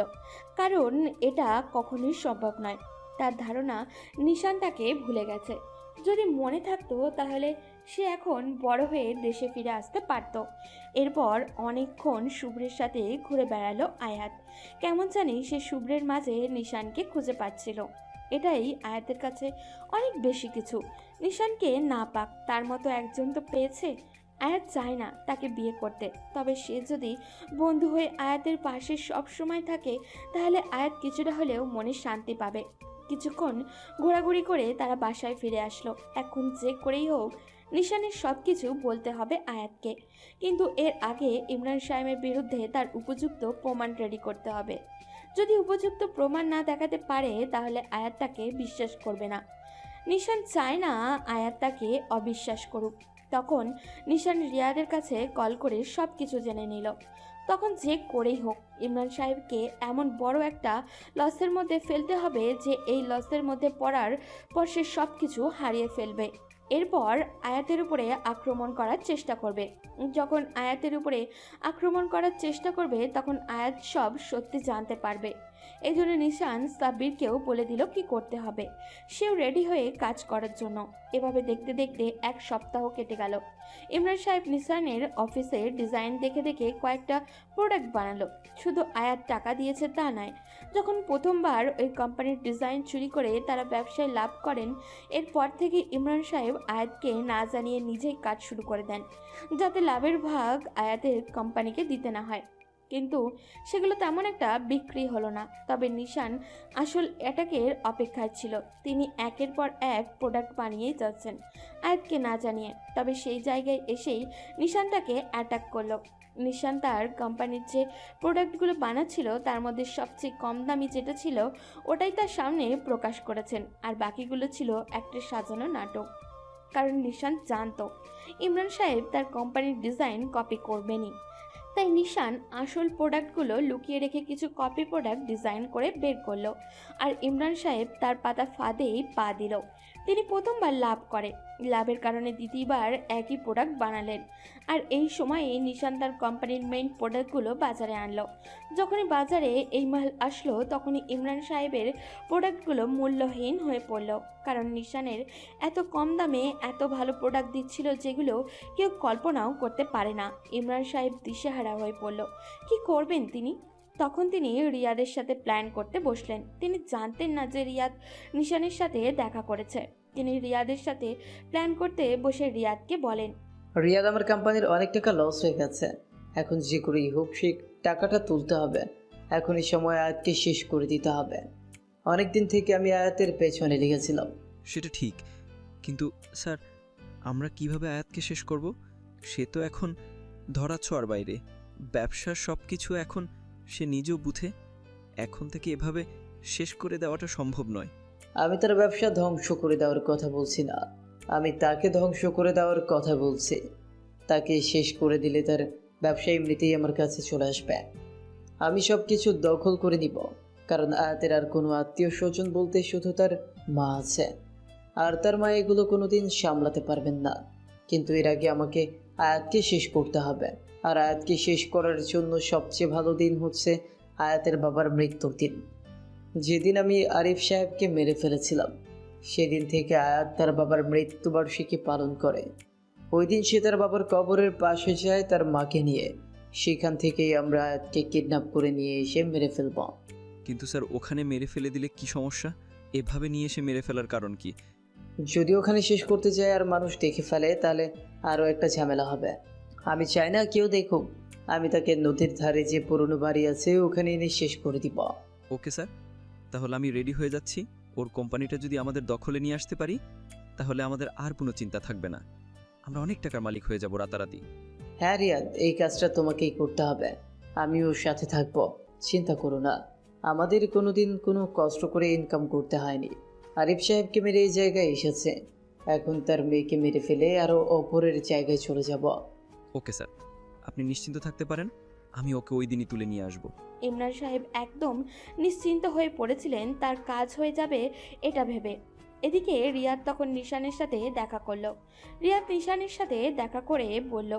কারণ এটা কখনোই সম্ভব নয়। তার ধারণা নিশান তাকে ভুলে গেছে। যদি মনে থাকতো তাহলে সে এখন বড় হয়ে দেশে ফিরে আসতে পারত। এরপর অনেকক্ষণ শুভ্রের সাথে ঘুরে বেড়ালো আয়াত। কেমন জানি সে শুভ্রের মাঝে নিশানকে খুঁজে পাচ্ছিল। এটাই আয়াতের কাছে অনেক বেশি কিছু। নিশানকে না পাক, তার মতো একজন তো পেয়েছে। আয়াত চায় না তাকে বিয়ে করতে, তবে সে যদি বন্ধু হয়ে আয়াতের পাশে সব সময় থাকে তাহলে আয়াত কিছুটা হলেও মনে শান্তি পাবে। কিছুক্ষণ ঘোরাঘুরি করে তারা বাসায় ফিরে আসলো। এখন যে করেই হোক নিশানের সব কিছু বলতে হবে আয়াতকে, কিন্তু এর আগে ইমরান সাহেবের বিরুদ্ধে তার উপযুক্ত প্রমাণ রেডি করতে হবে। যদি উপযুক্ত প্রমাণ না দেখাতে পারে তাহলে আয়াত তাকে বিশ্বাস করবে না। নিশান চায় না আয়াত তাকে অবিশ্বাস করুক। তখন নিশান রিয়াদের কাছে কল করে সব কিছু জেনে নিল। তখন যে করেই হোক ইমরান সাহেবকে এমন বড় একটা লসের মধ্যে ফেলতে হবে যে এই লসের মধ্যে পড়ার পর সে সব কিছু হারিয়ে ফেলবে। এরপর আয়াতের উপরে আক্রমণ করার চেষ্টা করবে। যখন আয়াতের উপরে আক্রমণ করার চেষ্টা করবে তখন আয়াত সব সত্যি জানতে পারবে। এই জন্য নিশান সাব্বিরকেও বলে দিল কি করতে হবে। সেও রেডি হয়ে কাজ করার জন্য। এভাবে দেখতে দেখতে এক সপ্তাহ কেটে গেল। ইমরান সাহেব নিশানের অফিসের ডিজাইন দেখে দেখে কয়েকটা প্রোডাক্ট বানালো। শুধু আয়াত টাকা দিয়েছে তা নয়, যখন প্রথমবার ওই কোম্পানির ডিজাইন চুরি করে তারা ব্যবসায় লাভ করেন, এরপর থেকে ইমরান সাহেব আয়াতকে না জানিয়ে নিজেই কাজ শুরু করে দেন, যাতে লাভের ভাগ আয়াতের কোম্পানিকে দিতে না হয়। কিন্তু সেগুলো তেমন একটা বিক্রি হলো না। তবে নিশান আসল অ্যাটাকের অপেক্ষায় ছিল। তিনি একের পর এক প্রোডাক্ট বানিয়েই যাচ্ছেন আয়াতকে না জানিয়ে। তবে সেই জায়গায় এসেই নিশান তাকে অ্যাটাক করলো। নিশান তার কোম্পানির যে প্রোডাক্টগুলো বানাচ্ছিল তার মধ্যে সবচেয়ে কম দামি যেটা ছিল ওটাই তার সামনে প্রকাশ করেছেন, আর বাকিগুলো ছিল একটা সাজানো নাটক। কারণ নিশান জানতো ইমরান সাহেব তার কোম্পানির ডিজাইন কপি করবেনই। তাই নিশান আসল প্রোডাক্টগুলো লুকিয়ে রেখে কিছু কপি প্রোডাক্ট ডিজাইন করে বের করলো, আর ইমরান সাহেব তার পাতা ফাঁদেই পা দিল। তিনি প্রথমবার লাভ করে। লাভের কারণে দ্বিতীয়বার একই প্রোডাক্ট বানালেন। আর এই সময়ে নিশান তার কোম্পানির মেইন প্রোডাক্টগুলো বাজারে আনলো। যখনই বাজারে এই মাল আসলো তখনই ইমরান সাহেবের প্রোডাক্টগুলো মূল্যহীন হয়ে পড়ল, কারণ নিশানের এত কম দামে এত ভালো প্রোডাক্ট দিচ্ছিল যেগুলো কেউ কল্পনাও করতে পারে না। ইমরান সাহেব দিশেহারা হয়ে পড়ল। কি করবেন তিনি? তখন তিনি রিয়াদের সাথে প্ল্যান করতে বসলেন। তিনি জানতেন না যে রিয়াদ নিশানের সাথে দেখা করেছে। তিনি রিয়াদের সাথে প্ল্যান করতে বসে রিয়াদকে বলেন, রিয়াদ, আমার কোম্পানির অনেক টাকা লস হয়ে গেছে। এখন যে করেই হোক সেই টাকাটা তুলতে হবে। এখন এই সময় আয়াতকে শেষ করে দিতে হবে। অনেক দিন থেকে আমি আয়াতের পেছনে লেগেছিলাম। সেটা ঠিক, কিন্তু স্যার আমরা কিভাবে আয়াতকে শেষ করব? সে তো এখন ধরা ছোঁয়ার বাইরে। ব্যবসার সব কিছু এখন সে নিজেও বুঝে। এখন থেকে এভাবে শেষ করে দেওয়াটা সম্ভব নয়। আমি তার ব্যবসা ধ্বংস করে দেওয়ার কথা বলছি না, আমি তাকে ধ্বংস করে দেওয়ার কথা বলছি। তাকে শেষ করে দিলে তার ব্যবসা এমনিতেই আমার কাছে চলে আসবে। আমি সব কিছু দখল করে নিব, কারণ আয়াতের আর কোনো আত্মীয় স্বজন বলতে শুধু তার মা আছে, আর তার মা এগুলো কোনোদিন সামলাতে পারবেন না। কিন্তু এর আগে আমাকে আয়াতকে শেষ করতে হবে। আর আয়াতকে শেষ করার জন্য সবচেয়ে ভালো দিন হচ্ছে আয়াতের বাবার মৃত্যুর দিন। যেদিন আমি আরিফ সাহেবকে মেরে ফেলেছিলাম, সেদিন থেকে আয়াত তার বাবার মৃত্যুবার্ষিকী পালন করে। ওই দিন সে তার বাবার কবরের পাশে যায় তার মাকে নিয়ে। সেখান থেকেই আমরা আয়াতকে কিডন্যাপ করে নিয়ে এসে মেরে ফেলব। কিন্তু স্যার ওখানে মেরে ফেলে দিলে কি সমস্যা? এভাবে নিয়ে এসে মেরে ফেলার কারণ কি? যদি ওখানে শেষ করতে যায় আর মানুষ দেখে ফেলে তাহলে আরও একটা ঝামেলা হবে। আমি চাই না কেউ দেখুক। আমি তাকে নদীর ধারে যে পুরনো বাড়ি আছে ওখানে এনে শেষ করে দিব। ওকে স্যার, তাহলে আমি রেডি হয়ে যাচ্ছি। ওর কোম্পানিটা যদি আমাদের দখলে নিয়ে আসতে পারি তাহলে আমাদের আর কোনো চিন্তা থাকবে না। আমরা অনেক টাকার মালিক হয়ে যাব রাতারাতি। হ্যাঁ রিয়াদ, এই কাজটা তোমাকেই করতে হবে। আমি ওর সাথে থাকবো, চিন্তা করো না। আমাদের কোনোদিন কোনো কষ্ট করে ইনকাম করতে হয়নি। আরিফ সাহেবকে মেরে এই জায়গায় এসেছে, এখন তার মেয়েকে মেরে ফেলে আরও অপরের জায়গায় চলে যাব। ওকে স্যার, আপনি নিশ্চিন্ত থাকতে পারেন, আমি ওকে ওই দিনই তুলে নিয়ে আসব। ইমরান সাহেব একদম নিশ্চিন্ত হয়ে পড়েছিলেন তার কাজ হয়ে যাবে এটা ভেবে। এদিকে রিয়াদ তখন নিশানের সাথে দেখা করলো। রিয়াদ নিশানের সাথে দেখা করে বলল,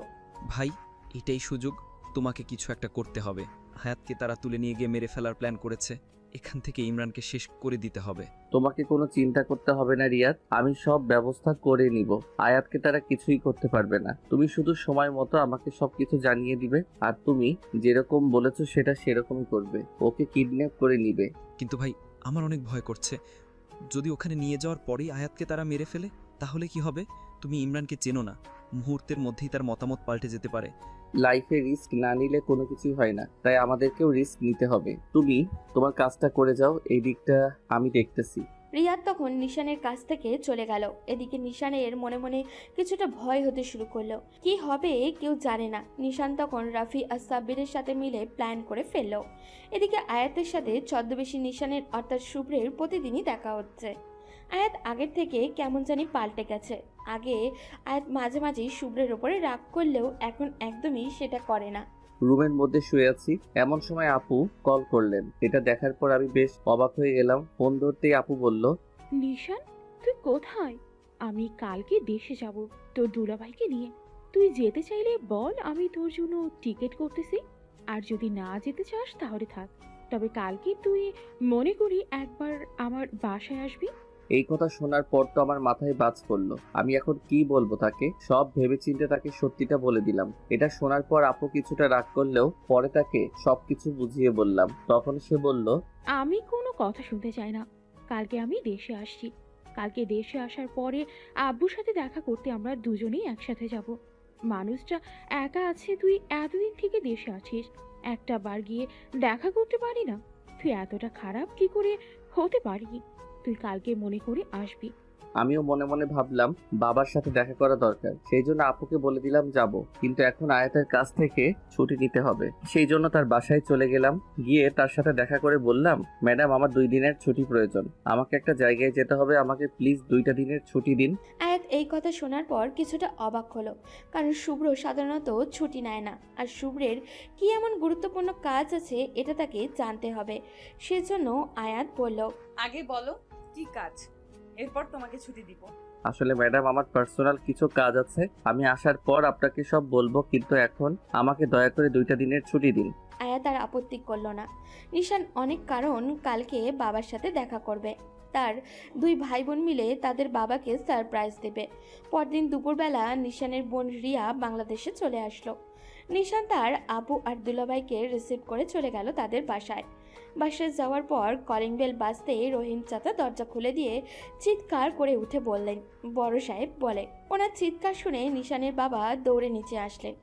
ভাই, এটাই সুযোগ, তোমাকে কিছু একটা করতে হবে। হায়াতকে তারা তুলে নিয়ে গিয়ে মেরে ফেলার প্ল্যান করেছে। এখান থেকে ইমরানকে শেষ করে দিতে হবে। তোমাকে কোনো চিন্তা করতে হবে না রিয়াদ, আমি সব ব্যবস্থা করে নিব। আয়াতকে তারা কিছুই করতে পারবে না। তুমি শুধু সময় মতো আমাকে সবকিছু জানিয়ে দিবে, আর তুমি যেরকম বলেছো সেটা সেরকমই করবে। ওকে কিডন্যাপ করে নিবে। কিন্তু ভাই, আমার অনেক ভয় করছে। যদি ওখানে নিয়ে যাওয়ার পরেই আয়াতকে তারা মেরে ফেলে তাহলে কি হবে? তুমি ইমরানকে চেনো না, মুহূর্তের মধ্যেই তার মতামত পাল্টে যেতে পারে। লাইফে রিস্ক না নিলে কোনো কিছুই হয় না, তাই আমাদেরকেও রিস্ক নিতে হবে। তুমি তোমার কাজটা করে যাও, এই দিকটা আমি দেখতেছি। রিয়াদ তখন নিশানের কাছ থেকে চলে গেল। এদিকে নিশানের মনে মনে কিছুটা ভয় হতে শুরু করলো। কি হবে কেউ জানে না। নিশান তখন রাফি আর সাব্বিরের সাথে মিলে প্ল্যান করে ফেললো। এদিকে আয়াতের সাথে ছদ্মবেশী নিশানের অর্থাৎ শুভ্রের প্রতিদিনই দেখা হচ্ছে। আয়াত আগের থেকে কেমন জানি পাল্টে গেছে। আগে আয়াত মাঝে মাঝেই শুভ্রের ওপরে রাগ করলেও এখন একদমই সেটা করে না। রুমের মধ্যে শুয়ে আছি, এমন সময় আপু কল করলেন। এটা দেখার পর আমি বেশ অবাক হয়ে গেলাম। ফোন ধরতেই আপু বলল, নিশান, তুই কোথায়? আমি কালকে দেশে যাব তোর দুলাভাইকে নিয়ে। তুই যেতে চাইলে বল, আমি তোর জন্য টিকিট করতেছি। আর যদি না যেতে চাস তাহলে থাক, তবে কালকে তুই মনে করি একবার আমার বাসায় আসবি। এই কথা শোনার পর তো আমার মাথায় বাজ পড়লো। আমি এখন কি বলবো তাকে? সব ভেবেচিন্তে তাকে সত্যিটা বলে দিলাম। এটা শোনার পর আপু কিছুটা রাগ করলেও পরে তাকে সবকিছু বুঝিয়ে বললাম। তখন সে বলল, আমি কোনো কথা শুনতে চাই না। কালকে আমি দেশে আসছি। কালকে দেশে আসার পরে আব্বুর সাথে দেখা করতে আমরা দুজনেই একসাথে যাব। মানুষটা একা আছে, তুই এতদিন থেকে দেশে আছিস, একটা বার গিয়ে দেখা করতে পারি না? তুই এতটা খারাপ কি করে হতে পারি? তুই কালকে মনে করে আসবি। আমিও মনে মনে ভাবলাম বাবার সাথে দেখা করা দরকার, সেই জন্য আপুকে বলে দিলাম যাব। কিন্তু এখন আয়াতের কাছ থেকে ছুটি নিতে হবে, সেই জন্য তার বাসায় চলে গেলাম। গিয়ে তার সাথে দেখা করে বললাম, ম্যাডাম, আমার 2 দিনের ছুটি প্রয়োজন। আমাকে একটা জায়গায় যেতে হবে, আমাকে প্লিজ 2টা দিনের ছুটি দিন। আয়াত এই কথা শোনার পর কিছুটা অবাক হলো, কারণ শুভ্র সাধারণত ছুটি নেয় না। আর শুভ্রের কি এমন গুরুত্বপূর্ণ কাজ আছে এটা তাকে জানতে হবে। সেজন্য আয়াত বলল, আগে বলো কি কাজ? এরপর তোমাকে ছুটি দিব। আসলে ম্যাডাম আমার পার্সোনাল কিছু কাজ আছে, আমি আসার পর আপনাকে সব বলবো, কিন্তু এখন আমাকে দয়া করে 2টা দিনের ছুটি দিন। আয়াত আর আপত্তি করলো না। নিশান অনেক কারণ কালকে বাবার সাথে দেখা করবে। তার 2 ভাই বোন মিলে তাদের বাবাকে সারপ্রাইজ দেবে। পরদিন দুপুরবেলা নিশানের বোন রিয়া বাংলাদেশে চলে আসলো। নিশান তার আপু আর দুলাভাইকে রিসিভ করে চলে গেল তাদের বাসায়। বাসায় যাওয়ার পর কলিং বেল বাজতে রহিম চাচা দরজা খুলে দিয়ে চিৎকার করে উঠে বললেন, বড় সাহেব বলে। ওনার চিৎকার শুনে নিশানের বাবা দৌড়ে নিচে আসলেন।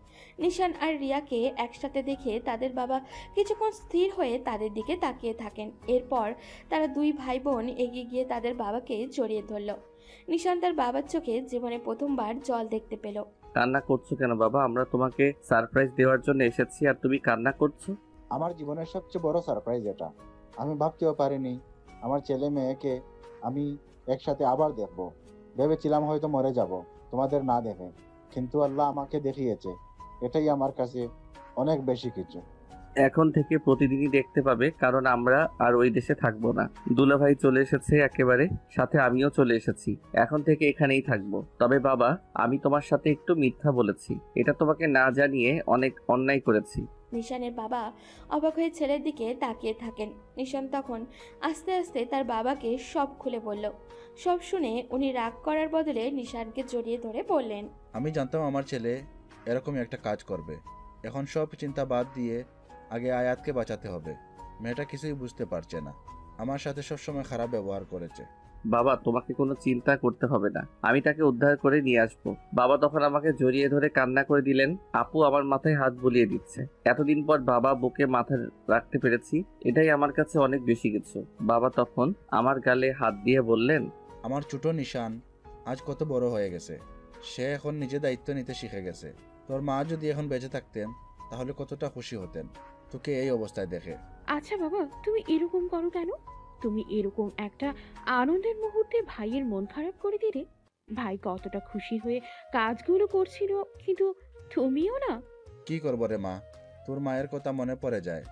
নিশান আর রিয়াকে একসাথে দেখে তাদের বাবা কিছুক্ষণ স্থির হয়ে তাদের দিকে তাকিয়ে থাকেন। এরপর তারা 2 ভাই বোন এগিয়ে গিয়ে তাদের বাবাকে জড়িয়ে ধরল। নিশান তার বাবার চোখে জীবনে প্রথমবার জল দেখতে পেল। কান্না করছো কেন বাবা? আমরা তোমাকে সারপ্রাইজ দেওয়ার জন্য এসেছি আর তুমি কান্না করছো? আমার জীবনের সবচেয়ে বড় সারপ্রাইজ এটা। আমি ভাবতেও পারিনি আমার ছেলে মেয়েকে আমি একসাথে আবার দেখব। ভেবেছিলাম হয়তো মরে যাব তোমাদের না দেখে, কিন্তু আল্লাহ আমাকে দেখিয়েছে। এটাই আমার কাছে অনেক বেশি কিছু। এখন থেকে প্রতিদিনই দেখতে পাবে, কারণ আমরা আর ওই দেশে থাকবো না। দুলাভাই চলে এসেছে একেবারে, সাথে আমিও চলে এসেছি। এখন থেকে এখানেই থাকবো। তবে বাবা, আমি তোমার সাথে একটু মিথ্যা বলেছি, এটা তোমাকে না জানিয়ে অনেক অন্যায় করেছি। নিশানের বাবা অবাক হয়ে ছেলের দিকে তাকিয়ে থাকেন। নিশান তখন আস্তে আস্তে তার বাবাকে সব খুলে বলল। সব শুনে উনি রাগ করার বদলে নিশানকে জড়িয়ে ধরে বললেন, আমি জানতাম আমার ছেলে এরকমই একটা কাজ করবে। এখন সব চিন্তা বাদ দিয়ে আগে আয়াতকে বাঁচাতে হবে। মেয়েটা কিছুই বুঝতে পারছে না, আমার সাথে সবসময় খারাপ ব্যবহার করেছে। বাবা, তোমাকে কোনো চিন্তা করতে হবে না, আমি তাকে উদ্ধার করে নিয়ে আসবো। বাবা তখন আমাকে জড়িয়ে ধরে কান্না করে দিলেন। আপু আমার মাথায় হাত বুলিয়ে দিচ্ছে। এতদিন পর বাবা বুকে মাথা রাখতে পেরেছি, এটাই আমার কাছে অনেক বেশি কিছু। বাবা তখন আমার গালে হাত দিয়ে বললেন, আমার ছোট নিশান আজ কত বড় হয়ে গেছে। সে এখন নিজে দায়িত্ব নিতে শিখে গেছে। তোর মা যদি এখন বেঁচে থাকতেন তাহলে কতটা খুশি হতেন তোকে এই অবস্থায় দেখে। আচ্ছা বাবা, তুমি এরকম করো কেন? তুমি এরকম একটা আনন্দের মুহূর্তে ভাইয়ের মন খারাপ করে দিলে। ভাই কতটা খুশি হয়ে কাজগুলো করছিল, কিন্তু তুমিও না। কি করবো রে মা, তোর মায়ের কথা মনে পড়ে যায়।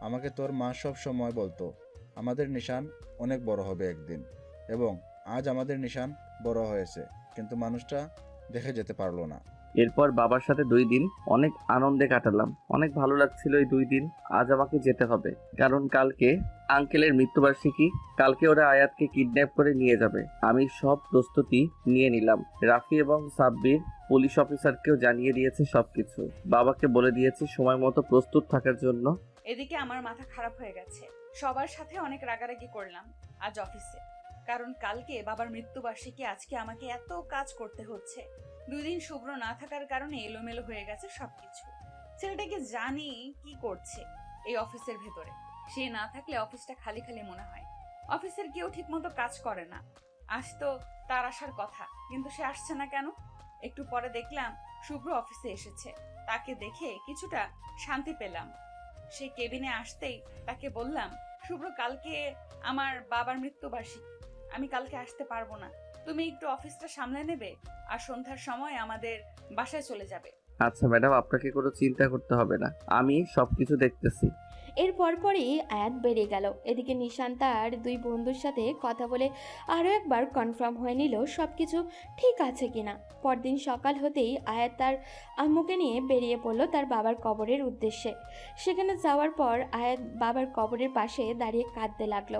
আমাকে তোর মা সব সময় বলতো আমাদের নিশান অনেক বড় হবে একদিন, এবং আজ আমাদের নিশান বড় হয়েছে, কিন্তু মানুষটা দেখে যেতে পারলো না। এরপর বাবার সাথে 2 দিন অনেক আনন্দে কাটালাম। অনেক ভালো লাগছিল এই 2 দিন। আজ আমাকে যেতে হবে, কারণ কালকে আঙ্কেলের মৃত্যুবার্ষিকী। কালকে ওরা আয়াতকে কিডন্যাপ করে নিয়ে যাবে। আমি সব প্রস্তুতি নিয়ে নিলাম। রাফি এবং সাব্বির পুলিশ অফিসারকেও জানিয়ে দিয়েছে সবকিছু। বাবাকে বলে দিয়েছি সময় মতো প্রস্তুত থাকার জন্য। এদিকে আমার মাথা খারাপ হয়ে গেছে। সবার সাথে অনেক রাগারাগি করলাম আজ অফিসে, কারণ কালকে বাবার মৃত্যুবার্ষিকী। আজকে আমাকে এত কাজ করতে হচ্ছে। 2 দিন শুভ্র না থাকার কারণে এলোমেলো হয়ে গেছে সবকিছু। ছেলেটাকে জানি কি করছে এই অফিসের ভেতরে। সে না থাকলে অফিসটা খালি খালি মনে হয়। অফিসের কেউ ঠিক মতো কাজ করে না। আজ তো তার আসার কথা, কিন্তু সে আসছে না কেন? একটু পরে দেখলাম শুভ্র অফিসে এসেছে। তাকে দেখে কিছুটা শান্তি পেলাম। সে কেবিনে আসতেই তাকে বললাম, শুভ্র, কালকে আমার বাবার মৃত্যুবার্ষিকী, আমি কালকে আসতে পারবো না। তুমি একটু অফিসটা সামলে নেবে আর সন্ধ্যার সময় আমাদের বাসায় চলে যাবে। আচ্ছা ম্যাডাম, আপনাকে কোনো চিন্তা করতে হবে না, আমি সবকিছু দেখতেছি। এর পরপরই আয়াত বেরিয়ে গেল। এদিকে নিশান তার 2 বন্ধুর সাথে কথা বলে আরও একবার কনফার্ম হয়ে নিল সব কিছু ঠিক আছে কিনা। পরদিন সকাল হতেই আয়াত তার আম্মুকে নিয়ে বেরিয়ে পড়ল তার বাবার কবরের উদ্দেশ্যে। সেখানে যাওয়ার পর আয়াত বাবার কবরের পাশে দাঁড়িয়ে কাঁদতে লাগলো।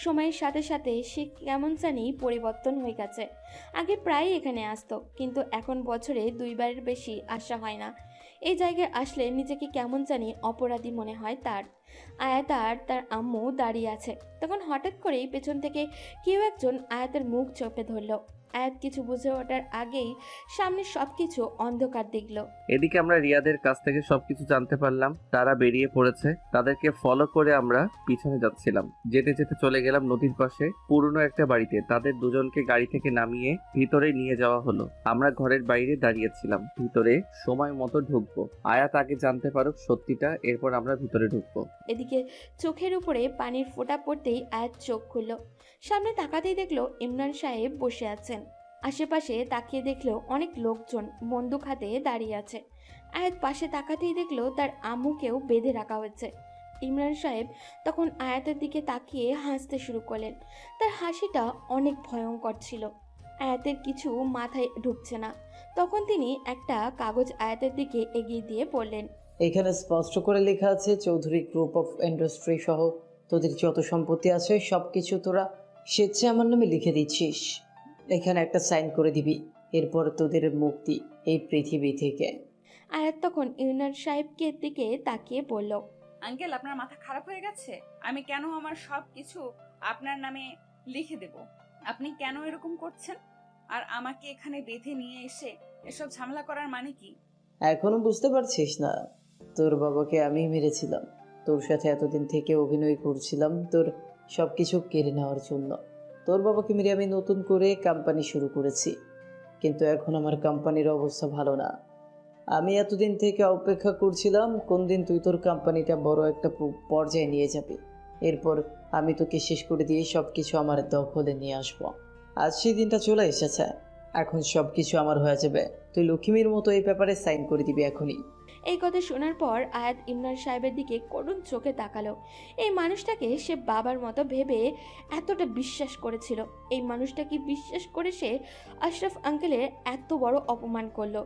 সময়ের সাথে সাথে সে কেমন জানি পরিবর্তন হয়ে গেছে। আগে প্রায় এখানে আসতো, কিন্তু এখন বছরে 2 বারের বেশি আসা হয় না। এই জায়গায় আসলে নিজেকে কেমন জানি অপরাধী মনে হয় তার। আয়াত আর তার আম্মু দাঁড়িয়ে আছে। তখন হঠাৎ করেই পেছন থেকে কেউ একজন আয়াতের মুখ চেপে ধরল। আয়াত কিছু বুঝে ওঠার আগেই সামনে সবকিছু অন্ধকার দেখল। এদিকে আমরা রিয়াদের কাছ থেকে সবকিছু জানতে পারলাম। তারা বেরিয়ে পড়েছে। তাদেরকে ফলো করে আমরা পিছনে যাচ্ছিলাম। যেতে যেতে চলে গেলাম নদীর পাশে পুরনো একটা বাড়িতে। তাদের দুজনকে গাড়ি থেকে নামিয়ে ভিতরে নিয়ে যাওয়া হলো। আমরা ঘরের বাইরে দাঁড়িয়েছিলাম। ভিতরে সময় মতো ঢুকবো। আয়াত আগে জানতে পারুক সত্যিটা, এরপর আমরা ভিতরে ঢুকবো। এদিকে চোখের উপরে পানির ফোঁটা পড়তেই আয়াত চোখ খুলল। সামনে তাকাতেই দেখলো ইমরান সাহেব বসে আছেন। আশেপাশে তাকিয়ে দেখলো অনেক লোকজন বন্দুক হাতে দাঁড়িয়ে আছে। আয়াত পাশে তাকাতেই দেখলো তার আম্মুকেও বেঁধে রাখা হয়েছে। ইমরান সাহেব তখন আয়াতের দিকে তাকিয়ে হাসতে শুরু করলেন। তার হাসিটা অনেক ভয়ঙ্কর ছিল। আয়াতের কিছু মাথায় ঢুকছে না। তখন তিনি একটা কাগজ আয়াতের দিকে এগিয়ে দিয়ে বললেন, এখানে স্পষ্ট করে লেখা আছে চৌধুরী গ্রুপ অফ ইন্ডাস্ট্রি সহ তোদের যত সম্পত্তি আছে সব কিছু তোরা স্বেচ্ছায় আমার নামে লিখে দিচ্ছিস। এখানে একটা সাইন করে দিবি, এরপর তোদের মুক্তি এই পৃথিবী থেকে। আয়াত তখন ইমরান সাহেবকে দিকে তাকিয়ে বলল, আঙ্কেল, আপনার মাথা খারাপ হয়ে গেছে? আমি কেন আমার সব কিছু আপনার নামে লিখে দেব? আপনি কেন এরকম করছেন? আর আমাকে এখানে বেঁধে নিয়ে এসে এসব ঝামেলা করার মানে কি? এখনো বুঝতে পারছিস না? তোর বাবাকে আমি মেরেছিলাম, তোর সাথে এতদিন থেকে অভিনয় করছিলাম তোর সব কিছু কেড়ে নেওয়ার জন্য। তোর বাবাকে মেরে আমি নতুন করে কোম্পানি শুরু করেছি, কিন্তু এখন আমার কোম্পানির অবস্থা ভালো না। আমি এতদিন থেকে অপেক্ষা করছিলাম কোন দিন তুই তোর কোম্পানিটা বড় একটা পর্যায়ে নিয়ে যাবি, এরপর আমি তোকে শেষ করে দিয়ে সব কিছু আমার দখলে নিয়ে আসবো। আজ সেই দিনটা চলে এসেছে, এখন সব কিছু আমার হয়ে যাবে। তুই লক্ষ্মীর মতো এই ব্যাপারে সাইন করে দিবি এখনই। এই কথা শোনার পর আয়াত ইমরান সাহেবের দিকে করুণ চোখে তাকালো। এই মানুষটাকে সে বাবার মতো ভেবে এতটা বিশ্বাস করেছিল, এই মানুষটাকে বিশ্বাস করে সে আশরাফ আঙ্কেলের এত বড় অপমান করলো।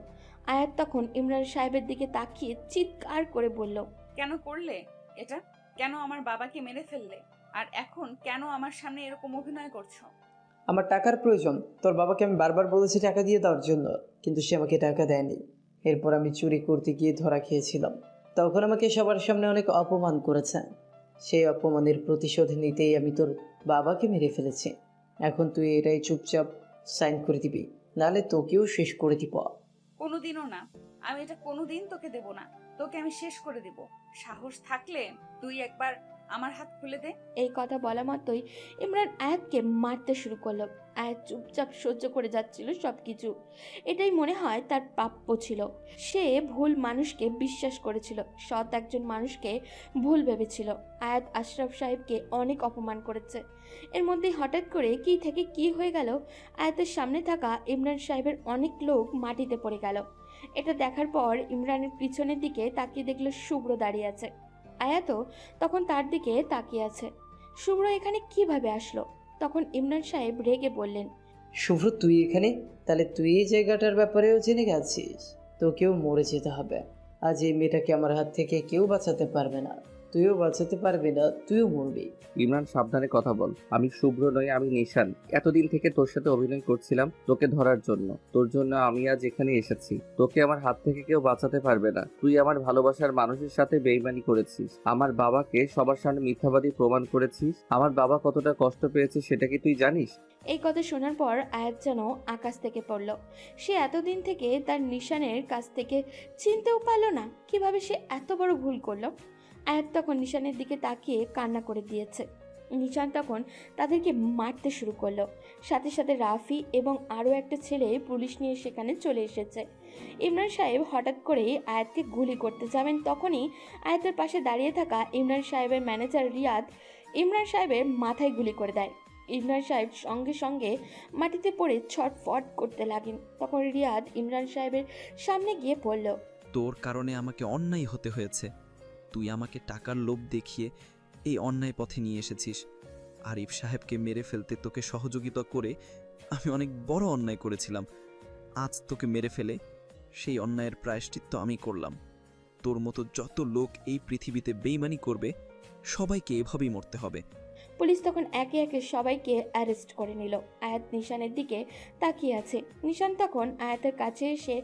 আয়াত তখন ইমরান সাহেবের দিকে তাকিয়ে চিৎকার করে বলল, কেন করলে এটা? কেন আমার বাবাকে মেরে ফেললে? আর এখন কেন আমার সামনে এরকম অভিনয় করছো? আমার টাকার প্রয়োজন। তোর বাবাকে আমি বারবার বলেছি টাকা দিয়ে দেওয়ার জন্য, কিন্তু সে আমাকে টাকা দেয়নি। এরপর আমি চুরি করতে গিয়ে ধরা খেয়েছিলাম, তখন আমাকে সবার সামনে অনেক অপমান করেছে। সেই অপমানের প্রতিশোধ নিতেই আমি তোর বাবাকে মেরে ফেলেছি। এখন তুই এটাই চুপচাপ সাইন করে দিবি, নাহলে তোকেও শেষ করে দিব। কোনোদিনও না, আমি এটা কোনোদিন তোকে দেব না। তোকে আমি শেষ করে দেব। সাহস থাকলে তুই একবার আমার হাত খুলে দে। এই কথা বলা মাত্রই ইমরান আয়াতকে মারতে শুরু করলো। আয়াত চুপচাপ সহ্য করে যাচ্ছিল সবকিছু। এটাই মনে হয় তার প্রাপ্য ছিল। সে ভুল মানুষকে বিশ্বাস করেছিল, সৎ একজন মানুষকে ভুল ভেবেছিল। আয়াত আশরাফ সাহেবকে অনেক অপমান করেছে। এর মধ্যেই হঠাৎ করে কি থেকে কি হয়ে গেল, আয়াতের সামনে থাকা ইমরান সাহেবের অনেক লোক মাটিতে পড়ে গেল। এটা দেখার পর ইমরানের পিছনের দিকে তাকিয়ে দেখলো শুভ্র দাঁড়িয়ে আছে। আয়াতও তখন তার দিকে তাকিয়ে আছে। শুভ্র এখানে কিভাবে আসলো? তখন ইমরান সাহেব রেগে বললেন, শুভ্র তুই এখানে? তাহলে তুই এই জায়গাটার ব্যাপারেও জেনে গেছিস? তোকেও মরে যেতে হবে। আজ এই মেয়েটাকে আমার হাত থেকে কেউ বাঁচাতে পারবে না, তুইও বাঁচাতে পারবি না, তুইও মরবি। ইমরান, সাবধানে কথা বল। আমি শুভ্র নই, আমি নিশান। এতদিন থেকে তোর সাথে অভিনয় করছিলাম তোকে ধরার জন্য। তোর জন্য আমি আজ এখানে এসেছি। তোকে আমার হাত থেকে কেউ বাঁচাতে পারবে না। তুই আমার ভালোবাসার মানুষের সাথে বেইমানি করেছিস, আমার বাবাকে সবার সামনে মিথ্যাবাদী প্রমাণ করেছিস। আমার বাবা কতটা কষ্ট পেয়েছে সেটা কি তুই জানিস? এই কথা শোনার পর আয়াত যেন আকাশ থেকে পড়ল। সে এতদিন থেকে তার নিশানের কাছ থেকে চিনতেও পারল না কিভাবে সে এত বড় ভুল করলো। আয়াত তখন নিশানের দিকে তাকিয়ে কান্না করে দিয়েছে। নিশান তখন তাদেরকে মারতে শুরু করলো। সাথে সাথে রাফি এবং আরও একটা ছেলে পুলিশ নিয়ে সেখানে চলে এসেছে। ইমরান সাহেব হঠাৎ করেই আয়াতকে গুলি করতে যাবেন, তখনই আয়াতের পাশে দাঁড়িয়ে থাকা ইমরান সাহেবের ম্যানেজার রিয়াদ ইমরান সাহেবের মাথায় গুলি করে দেয়। ইমরান সাহেব সঙ্গে সঙ্গে মাটিতে পড়ে ছটফট করতে লাগেন। তখন রিয়াদ ইমরান সাহেবের সামনে গিয়ে পড়ল, তোর কারণে আমাকে অন্যায় হতে হয়েছে। তুই আমাকে টাকার লোভ দেখিয়ে এই অন্যায় পথে নিয়ে এসেছিস। আরিফ সাহেবকে মেরে ফেলতে তোকে সহযোগিতা করে আমি অনেক বড় অন্যায় করেছিলাম। আজ তোকে মেরে ফেলে সেই অন্যায়ের প্রায়শ্চিত্ত আমি করলাম। তোর মতো যত লোক এই পৃথিবীতে বেইমানি করবে সবাইকে এভাবেই মরতে হবে। পুলিশ তখন একে একে সবাইকে অ্যারেস্ট করে নিল। আয়াত নিশানের দিকে তাকিয়ে আছে। নিশান তখন আয়াতের কাছে এসে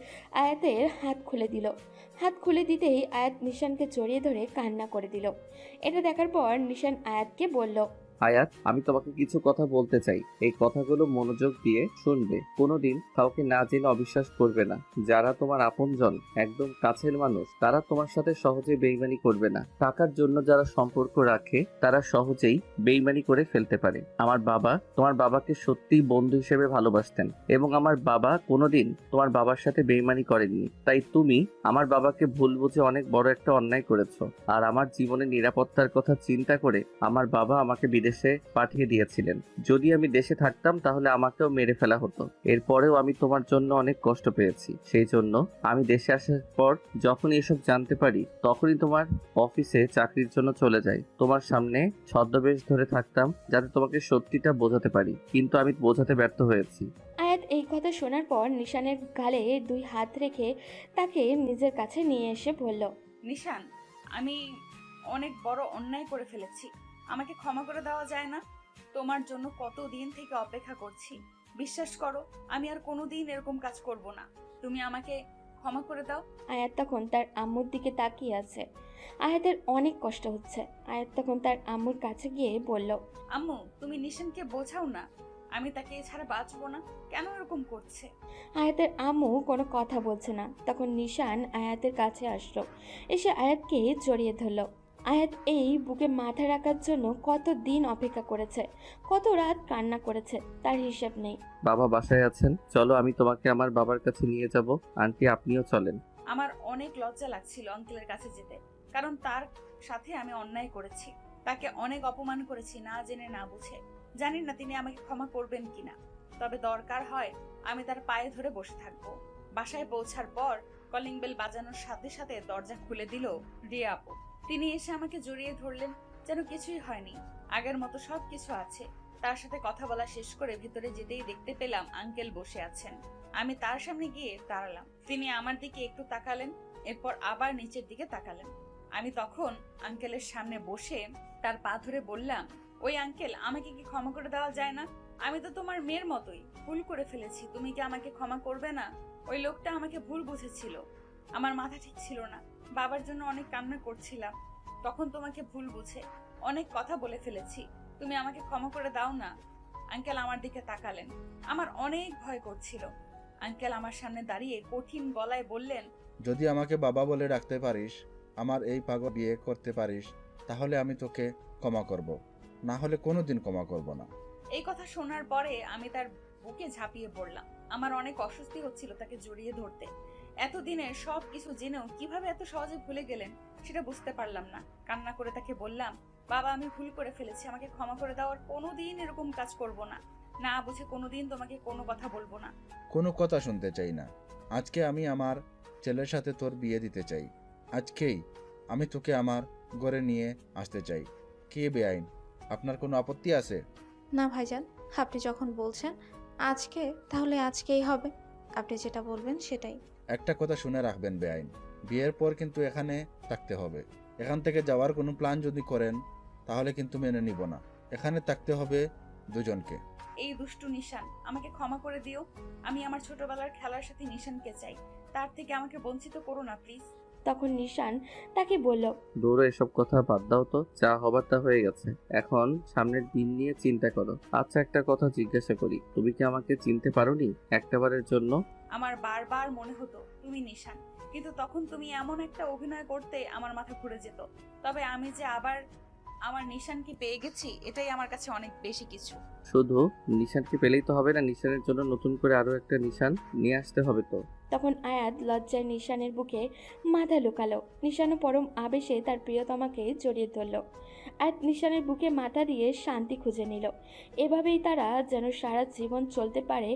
আয়াতের হাত খুলে দিল। হাত খুলে দিতেই আয়াত নিশানকে জড়িয়ে ধরে কান্না করে দিল। এটা দেখার পর নিশান আয়াতকে বলল, আয়াত, আমি তোমাকে কিছু কথা বলতে চাই। এই কথাগুলো মনোযোগ দিয়ে শুনবে। কোনোদিন কাউকে না জেনে অবিশ্বাস করবে না। যারা তোমার আপনজন, একদম কাছের মানুষ, তারা তোমার সাথে সহজে বেইমানি করবে না। টাকার জন্য যারা সম্পর্ক রাখে তারা সহজেই বেইমানি করে ফেলতে পারে। আমার বাবা তোমার বাবাকে সত্যিই বন্ধু হিসেবে ভালোবাসতেন এবং আমার বাবা কোনোদিন তোমার বাবার সাথে বেইমানি করেননি। তাই তুমি আমার বাবাকে ভুল বুঝে অনেক বড় একটা অন্যায় করেছো। আর আমার জীবনের নিরাপত্তার কথা চিন্তা করে আমার বাবা আমাকে বিদেশ বিদেশে পাঠিয়ে দিয়েছিলেন। যদি আমি দেশে থাকতাম তাহলে আমাকেও মেরে ফেলা হতো। এরপরেও আমি তোমার জন্য অনেক কষ্ট পেয়েছি। সেই জন্য আমি দেশে আসার পর যখনই এসব জানতে পারি তখনই তোমার অফিসে চাকরির জন্য চলে যাই। তোমার সামনে ছদ্মবেশ ধরে থাকতাম যাতে তোমাকে সত্যিটা বোঝাতে পারি, কিন্তু আমি বোঝাতে ব্যর্থ হয়েছি। আয়াত এই কথা শোনার পর নিশানের গালে 2 হাত রেখে তাকে নিজের কাছে নিয়ে এসে বলল, নিশান, আমি অনেক বড় অন্যায় করে ফেলেছি, আমাকে ক্ষমা করে দেওয়া যায় না? তোমার জন্য কতদিন থেকে অপেক্ষা করছি। বিশ্বাস করো, আমি আর কোনোদিন এরকম কাজ করব না। তুমি আমাকে ক্ষমা করে দাও। আয়াত তখন তার আম্মুর দিকে তাকিয়ে আছে। আয়াতের অনেক কষ্ট হচ্ছে। আয়াত তখন তার আম্মুর কাছে গিয়ে বলল, আম্মু, তুমি নিশানকে বোঝাও না, আমি তাকে এছাড়া বাঁচবো না। কেন এরকম করছে? আয়াতের আম্মু কোনো কথা বলছে না। তখন নিশান আয়াতের কাছে আসলো, এসে আয়াতকে জড়িয়ে ধরলো। আয়াত এই বুকে মাথা রাখার জন্য কত দিন অপেক্ষা করেছে, কত রাত কান্না করেছে, তার হিসেব নেই। বাবা বাসায় আছেন, চলো আমি তোমাকে আমার বাবার কাছে নিয়ে যাব। আন্টি আপনিও চলেন। আমার অনেক লজ্জা লাগছিল আঙ্কেলের কাছে যেতে, কারণ তার সাথে আমি অন্যায় করেছি, তাকে অনেক অপমান করেছি না জেনে না বুঝে। জানি না তিনি আমাকে ক্ষমা করবেন কিনা, তবে দরকার হয় আমি তার পায়ে ধরে বসে থাকবো। বাসায় পৌঁছার পর কলিং বেল বাজানোর সাথে সাথে দরজা খুলে দিল রিয়া আপু। তিনি এসে আমাকে জড়িয়ে ধরলেন যেন কিছুই হয়নি, আগের মতো সবকিছু আছে। তার সাথে কথা বলা শেষ করে ভিতরে যেতেই দেখতে পেলাম আঙ্কেল বসে আছেন। আমি তার সামনে গিয়ে দাঁড়ালাম। তিনি আমার দিকে একটু তাকালেন, এরপর আবার নিচের দিকে তাকালেন। আমি তখন আঙ্কেলের সামনে বসে তার পা ধরে বললাম, ওই আঙ্কেল, আমাকে কি ক্ষমা করে দেওয়া যায় না? আমি তো তোমার মেয়ের মতোই, ভুল করে ফেলেছি, তুমি কি আমাকে ক্ষমা করবে না? ওই লোকটা আমাকে ভুল বুঝেছিল, আমার মাথা ঠিক ছিল না, বাবার জন্য অনেক কান্না করছিলাম, তখন তোমাকে ভুল বুঝে অনেক কথা বলে ফেলেছি, তুমি আমাকে ক্ষমা করে দাও না। আঙ্কেল আমার দিকে তাকালেন। আমার অনেক ভয় করছিল। আঙ্কেল আমার সামনে দাঁড়িয়ে কঠিন গলায় বললেন, যদি আমাকে বাবা বলে ডাকতে পারিস, আমার এই পাগল বিয়ে করতে পারিস, তাহলে আমি তোকে ক্ষমা করব, না হলে কোনোদিন ক্ষমা করব না। এই কথা শোনার পরে আমি তার বুকে ঝাঁপিয়ে পড়লাম। আমার অনেক অস্বস্তি হচ্ছিল তাকে জড়িয়ে ধরতে। এতদিনের সব কিছু জেনেও কিভাবে এত সহজে ভুলে গেলেন সেটা বুঝতে পারলাম না। কান্না করে তাকে বললাম, বাবা আমি ভুল করে ফেলেছি, আমাকে ক্ষমা করে দাও, আর কোনোদিন এরকম কাজ করব না, না বুঝে কোনোদিন তোমাকে কোনো কথা বলবো না। কোনো কথা শুনতে চাই না। আজকে আমি আমার ছেলের সাথে তোর বিয়ে দিতে চাই। আজকেই আমি তোকে আমার ঘরে নিয়ে আসতে চাই। কে বেআইন, আপনার কোনো আপত্তি আছে? না ভাইজান, আপনি যখন বলছেন আজকে, তাহলে আজকেই হবে। আপনি যেটা বলবেন সেটাই। একটা কথা শুনে রাখবেন বেআইন, বিয়ের পর কিন্তু এখানে থাকতে হবে। এখান থেকে যাওয়ার কোনো প্ল্যান যদি করেন তাহলে কিন্তু মেনে নিব না। এখানে থাকতে হবে দুজনকে। এই দুষ্টু নিশান, আমাকে ক্ষমা করে দিও। আমি আমার ছোটবেলার খেলার সাথে নিশানকে চাই, তার থেকে আমাকে বঞ্চিত করো না প্লিজ। তখন নিশান তাকে বলল, দৌড়ো, এসব কথা বাদ দাও তো, যা হবার তা হয়ে গেছে। এখন সামনের দিন নিয়ে চিন্তা করো। আচ্ছা একটা কথা জিজ্ঞাসা করি, তুমি কি আমাকে চিনতে পারোনি একটাবারের জন্য? আমার বারবার মনে হতো তুমি নিশান, কিন্তু তখন তুমি এমন একটা অভিনয় করতে আমার মাথা ঘুরে যেত। তবে আমি যে আবার আমার নিশানকে পেয়ে গেছি, এটাই আমার কাছে অনেক বেশি কিছু। শুধু নিশানকে পেলেই তো হবে না, নিশানের জন্য নতুন করে আরো একটা নিশান নিয়ে আসতে হবে তো। তখন আয়াত লজ্জায় নিশানের বুকে মাথা লুকালো। নিশানও পরম আবেশে তার প্রিয়তমাকে জড়িয়ে ধরল। আয়াত নিশানের বুকে মাথা দিয়ে শান্তি খুঁজে নিল। এভাবেই তারা যেন সারা জীবন চলতে পারে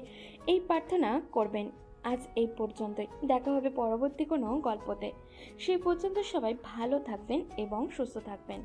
এই প্রার্থনা করবেন। আজ এই পর্যন্তই, দেখা হবে পরবর্তী কোনো গল্পতে। সেই পর্যন্ত সবাই ভালো থাকবেন এবং সুস্থ থাকবেন।